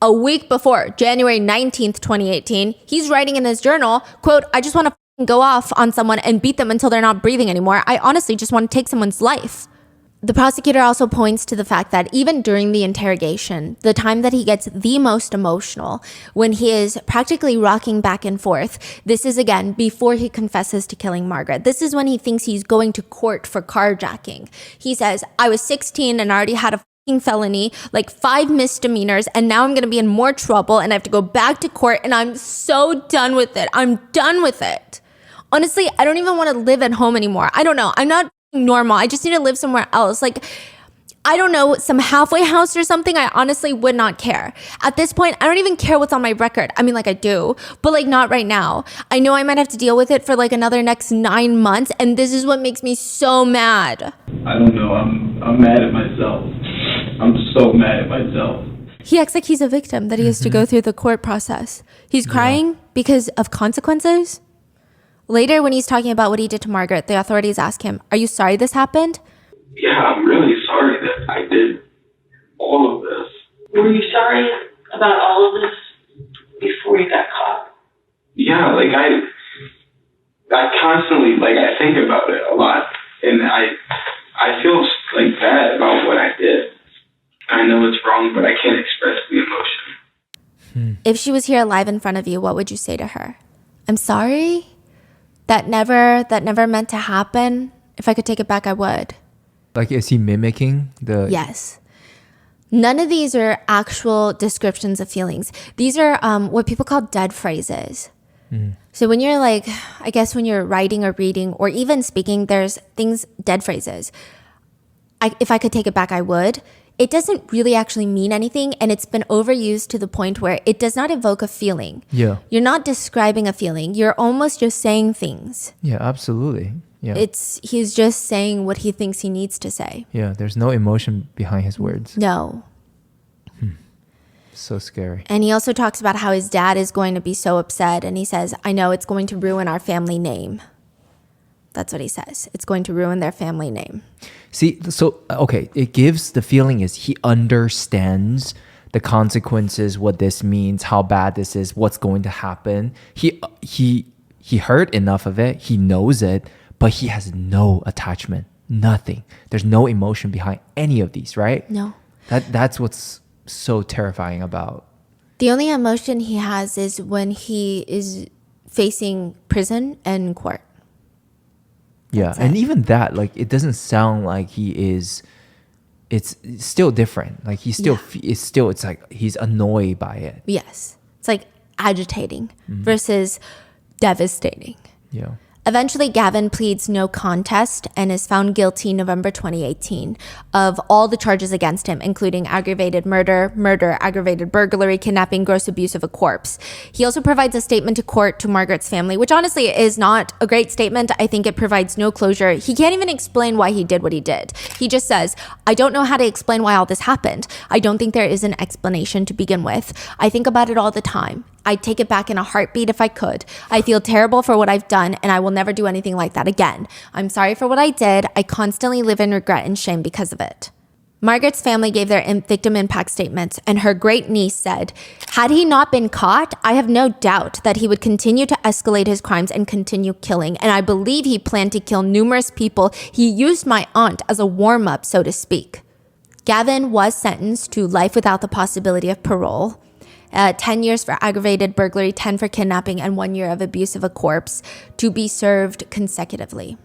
A week before, January 19th, 2018, he's writing in his journal, quote, I just want to go off on someone and beat them until they're not breathing anymore. I honestly just want to take someone's life. The prosecutor also points to the fact that even during the interrogation, the time that he gets the most emotional, when he is practically rocking back and forth, this is again before he confesses to killing Margaret. This is when he thinks he's going to court for carjacking. He says, I was 16 and I already had a fucking felony, like 5 misdemeanors, and now I'm going to be in more trouble and I have to go back to court and I'm so done with it. I'm done with it. Honestly, I don't even want to live at home anymore. I don't know. I'm not normal. I just need to live somewhere else. Like, I don't know, some halfway house or something. I honestly would not care. At this point, I don't even care what's on my record. I mean, like I do, but like not right now. I know I might have to deal with it for like another next 9 months. And this is what makes me so mad. I don't know. I'm mad at myself. I'm so mad at myself. He acts like he's a victim, that he has to go through the court process. He's crying because of consequences. Later, when he's talking about what he did to Margaret, the authorities ask him, are you sorry this happened? Yeah, I'm really sorry that I did all of this. Were you sorry about all of this before you got caught? Yeah, like I constantly, like I think about it a lot, and I feel like bad about what I did. I know it's wrong, but I can't express the emotion. If she was here alive in front of you, what would you say to her? I'm sorry? That never meant to happen. If I could take it back, I would. Like, is he mimicking the... Yes. None of these are actual descriptions of feelings. These are what people call dead phrases. So when you're like, I guess when you're writing or reading or even speaking, there's things, dead phrases. If I could take it back, I would. It doesn't really actually mean anything, and it's been overused to the point where it does not evoke a feeling. Yeah. You're not describing a feeling. You're almost just saying things. Yeah, absolutely. Yeah. He's just saying what he thinks he needs to say. Yeah, there's no emotion behind his words. No. So scary. And he also talks about how his dad is going to be so upset, and he says, I know it's going to ruin our family name. That's what he says. It's going to ruin their family name. See, so, okay, it gives the feeling is he understands the consequences, what this means, how bad this is, what's going to happen. He heard enough of it. He knows it, but he has no attachment, nothing. There's no emotion behind any of these, right? No. That's what's so terrifying about. The only emotion he has is when he is facing prison and court. Yeah, and even that, like, it doesn't sound like he is. It's still different. Like he's still, it's like he's annoyed by it. Yes, it's like agitating versus devastating. Yeah. Eventually, Gavin pleads no contest and is found guilty November 2018 of all the charges against him, including aggravated murder, aggravated burglary, kidnapping, gross abuse of a corpse. He also provides a statement to court to Margaret's family, which honestly is not a great statement. I think it provides no closure. He can't even explain why he did what he did. He just says, I don't know how to explain why all this happened. I don't think there is an explanation to begin with. I think about it all the time. I'd take it back in a heartbeat if I could. I feel terrible for what I've done, and I will never do anything like that again. I'm sorry for what I did. I constantly live in regret and shame because of it. Margaret's family gave their victim impact statements, and her great niece said, had he not been caught, I have no doubt that he would continue to escalate his crimes and continue killing, and I believe he planned to kill numerous people. He used my aunt as a warm-up, so to speak. Gavin was sentenced to life without the possibility of parole. 10 years for aggravated burglary, 10 for kidnapping, and 1 year of abuse of a corpse to be served consecutively.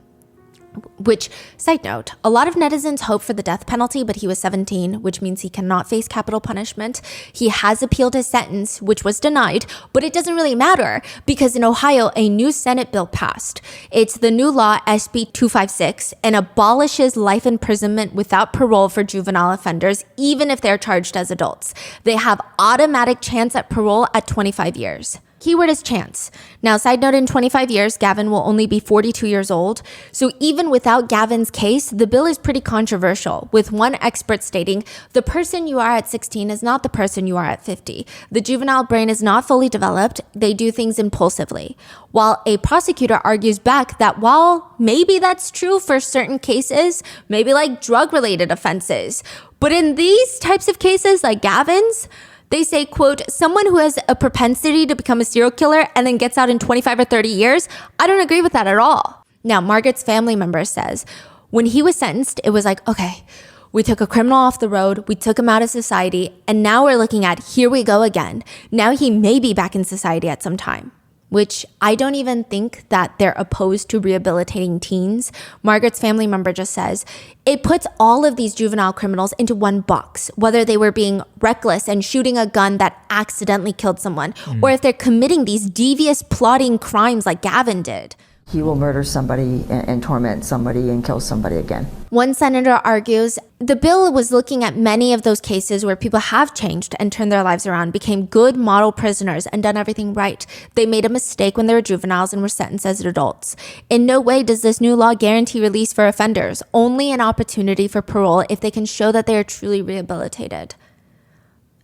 Which, side note, a lot of netizens hope for the death penalty, but he was 17, which means he cannot face capital punishment. He has appealed his sentence, which was denied, but it doesn't really matter because in Ohio, a new Senate bill passed. It's the new law, SB 256, and abolishes life imprisonment without parole for juvenile offenders, even if they're charged as adults. They have automatic chance at parole at 25 years. Keyword is chance. Now, side note, in 25 years, Gavin will only be 42 years old. So even without Gavin's case, the bill is pretty controversial, with one expert stating, the person you are at 16 is not the person you are at 50. The juvenile brain is not fully developed. They do things impulsively. While a prosecutor argues back that while maybe that's true for certain cases, maybe like drug-related offenses, but in these types of cases like Gavin's, they say, quote, someone who has a propensity to become a serial killer and then gets out in 25 or 30 years, I don't agree with that at all. Now, Margaret's family member says, when he was sentenced, it was like, okay, we took a criminal off the road, we took him out of society, and now we're looking at, here we go again. Now he may be back in society at some time. Which I don't even think that they're opposed to rehabilitating teens. Margaret's family member just says, it puts all of these juvenile criminals into one box, whether they were being reckless and shooting a gun that accidentally killed someone, or if they're committing these devious plotting crimes like Gavin did. He will murder somebody and torment somebody and kill somebody again. One senator argues the bill was looking at many of those cases where people have changed and turned their lives around, became good model prisoners and done everything right. They made a mistake when they were juveniles and were sentenced as adults. In no way does this new law guarantee release for offenders, only an opportunity for parole if they can show that they are truly rehabilitated.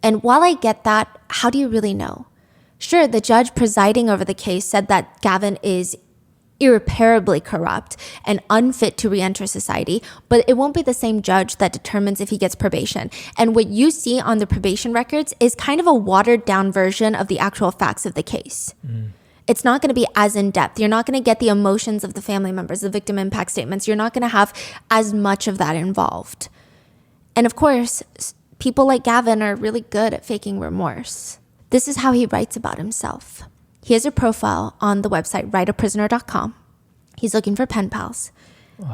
And while I get that, how do you really know? Sure, the judge presiding over the case said that Gavin is irreparably corrupt and unfit to re-enter society, but it won't be the same judge that determines if he gets probation. And what you see on the probation records is kind of a watered down version of the actual facts of the case. It's not going to be as in-depth. You're not going to get the emotions of the family members, the victim impact statements. You're not going to have as much of that involved. And of course, people like Gavin are really good at faking remorse. This is how he writes about himself. He has a profile on the website writeaprisoner.com. He's looking for pen pals.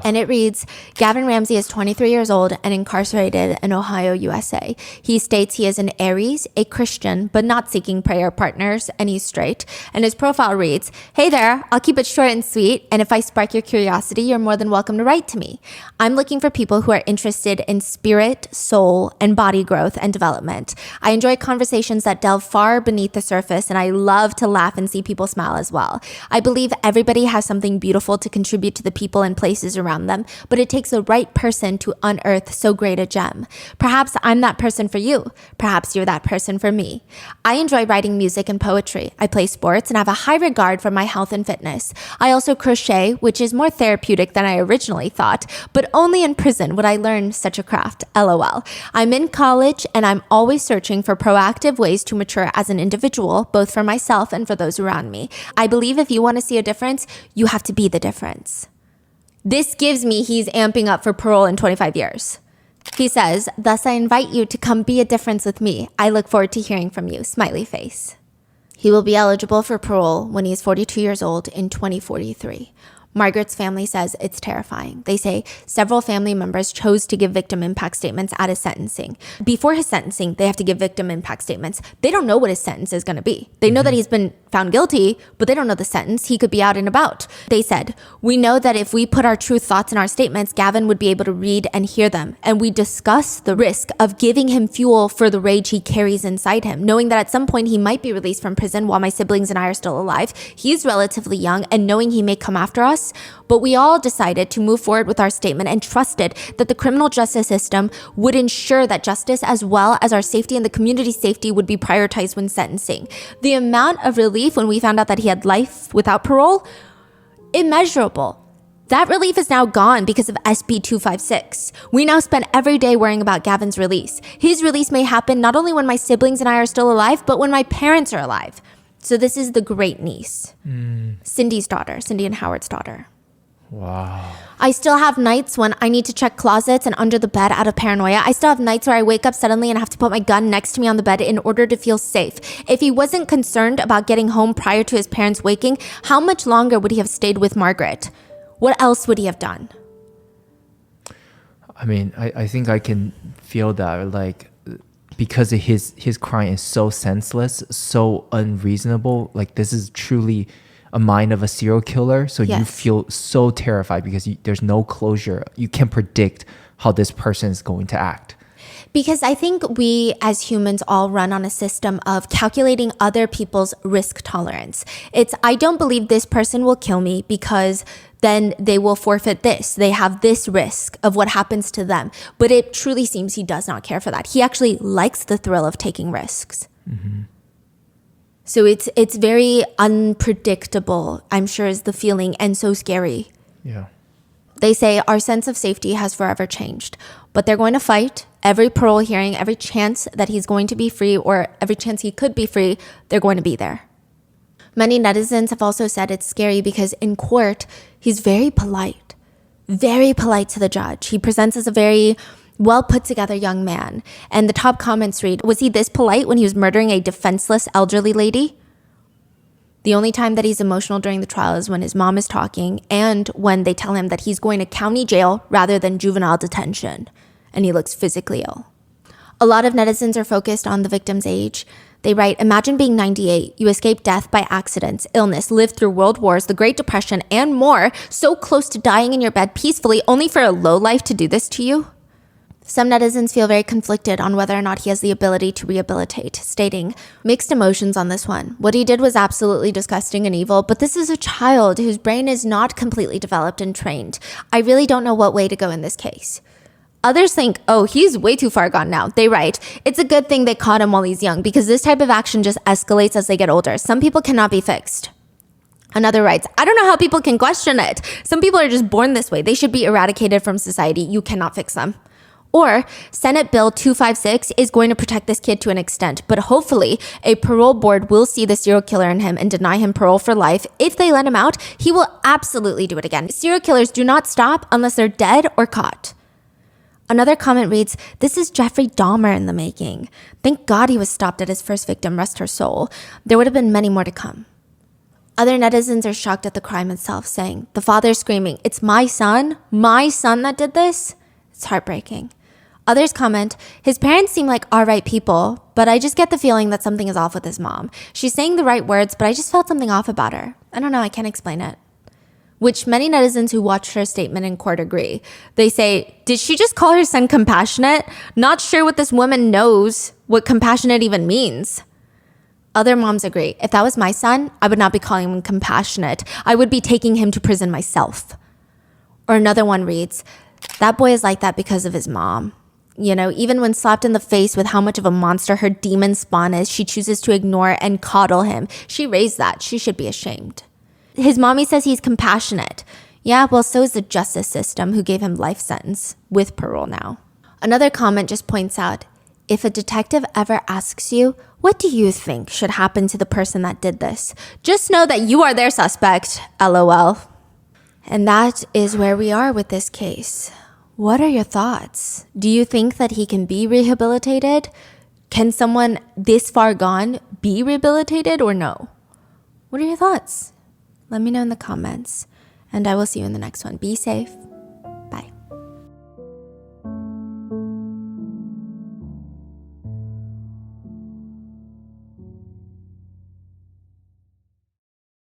And it reads, Gavin Ramsey is 23 years old and incarcerated in Ohio, USA. He states he is an Aries, a Christian, but not seeking prayer partners, and he's straight. And his profile reads, hey there, I'll keep it short and sweet, and if I spark your curiosity, you're more than welcome to write to me. I'm looking for people who are interested in spirit, soul, and body growth and development. I enjoy conversations that delve far beneath the surface, and I love to laugh and see people smile as well. I believe everybody has something beautiful to contribute to the people and places around them, but it takes the right person to unearth so great a gem. Perhaps I'm that person for you. Perhaps you're that person for me. I enjoy writing music and poetry. I play sports and have a high regard for my health and fitness. I also crochet, which is more therapeutic than I originally thought, but only in prison would I learn such a craft. LOL. I'm in college and I'm always searching for proactive ways to mature as an individual, both for myself and for those around me. I believe if you want to see a difference, you have to be the difference. This gives me he's amping up for parole in 25 years. He says, thus I invite you to come be a difference with me. I look forward to hearing from you. Smiley face. He will be eligible for parole when he is 42 years old in 2043. Margaret's family says it's terrifying. They say several family members chose to give victim impact statements at his sentencing. Before his sentencing, they have to give victim impact statements. They don't know what his sentence is going to be. They know that he's been found guilty, but they don't know the sentence. He could be out and about. They said, we know that if we put our true thoughts in our statements, Gavin would be able to read and hear them. And we discuss the risk of giving him fuel for the rage he carries inside him, knowing that at some point he might be released from prison while my siblings and I are still alive. He's relatively young, and knowing he may come after us. But we all decided to move forward with our statement and trusted that the criminal justice system would ensure that justice as well as our safety and the community's safety would be prioritized when sentencing. The amount of relief when we found out that he had life without parole, immeasurable. That relief is now gone because of SB 256. We now spend every day worrying about Gavin's release. His release may happen not only when my siblings and I are still alive, but when my parents are alive. So this is the great niece, Cindy's daughter, Cindy and Howard's daughter. Wow. I still have nights when I need to check closets and under the bed out of paranoia. I still have nights where I wake up suddenly and have to put my gun next to me on the bed in order to feel safe. If he wasn't concerned about getting home prior to his parents waking, how much longer would he have stayed with Margaret? What else would he have done? I mean, I think I can feel that, like, because his crime is so senseless, so unreasonable. Like, this is truly a mind of a serial killer. So you feel so terrified because there's no closure. You can't predict how this person is going to act. Because I think we as humans all run on a system of calculating other people's risk tolerance. It's, I don't believe this person will kill me because then they will forfeit this. They have this risk of what happens to them. But it truly seems he does not care for that. He actually likes the thrill of taking risks. Mm-hmm. So it's very unpredictable, I'm sure is the feeling, and so scary. Yeah. They say our sense of safety has forever changed, but they're going to fight every parole hearing, every chance that he's going to be free or every chance he could be free, they're going to be there. Many netizens have also said it's scary because in court, he's very polite to the judge. He presents as a very well put together young man. And the top comments read, was he this polite when he was murdering a defenseless elderly lady? The only time that he's emotional during the trial is when his mom is talking and when they tell him that he's going to county jail rather than juvenile detention. And he looks physically ill. A lot of netizens are focused on the victim's age. They write, imagine being 98. You escaped death by accidents, illness, lived through world wars, the Great Depression, and more, so close to dying in your bed peacefully, only for a lowlife to do this to you. Some netizens feel very conflicted on whether or not he has the ability to rehabilitate, stating, mixed emotions on this one. What he did was absolutely disgusting and evil, but this is a child whose brain is not completely developed and trained. I really don't know what way to go in this case. Others think, oh, he's way too far gone now. They write, it's a good thing they caught him while he's young because this type of action just escalates as they get older. Some people cannot be fixed. Another writes, I don't know how people can question it. Some people are just born this way. They should be eradicated from society. You cannot fix them. Or Senate Bill 256 is going to protect this kid to an extent, but hopefully a parole board will see the serial killer in him and deny him parole for life. If they let him out, he will absolutely do it again. Serial killers do not stop unless they're dead or caught. Another comment reads, this is Jeffrey Dahmer in the making. Thank God he was stopped at his first victim, rest her soul. There would have been many more to come. Other netizens are shocked at the crime itself, saying, the father screaming, it's my son that did this? It's heartbreaking. Others comment, his parents seem like all right people, but I just get the feeling that something is off with his mom. She's saying the right words, but I just felt something off about her. I don't know, I can't explain it. Which many netizens who watched her statement in court agree. They say, did she just call her son compassionate? Not sure what this woman knows what compassionate even means. Other moms agree. If that was my son, I would not be calling him compassionate. I would be taking him to prison myself. Or another one reads, that boy is like that because of his mom. You know, even when slapped in the face with how much of a monster her demon spawn is, she chooses to ignore and coddle him. She raised that. She should be ashamed. His mommy says he's compassionate. Yeah, well, so is the justice system who gave him life sentence with parole now. Another comment just points out, if a detective ever asks you, what do you think should happen to the person that did this? Just know that you are their suspect, LOL. And that is where we are with this case. What are your thoughts? Do you think that he can be rehabilitated? Can someone this far gone be rehabilitated or no? What are your thoughts? Let me know in the comments. and I will see you in the next one. Be safe.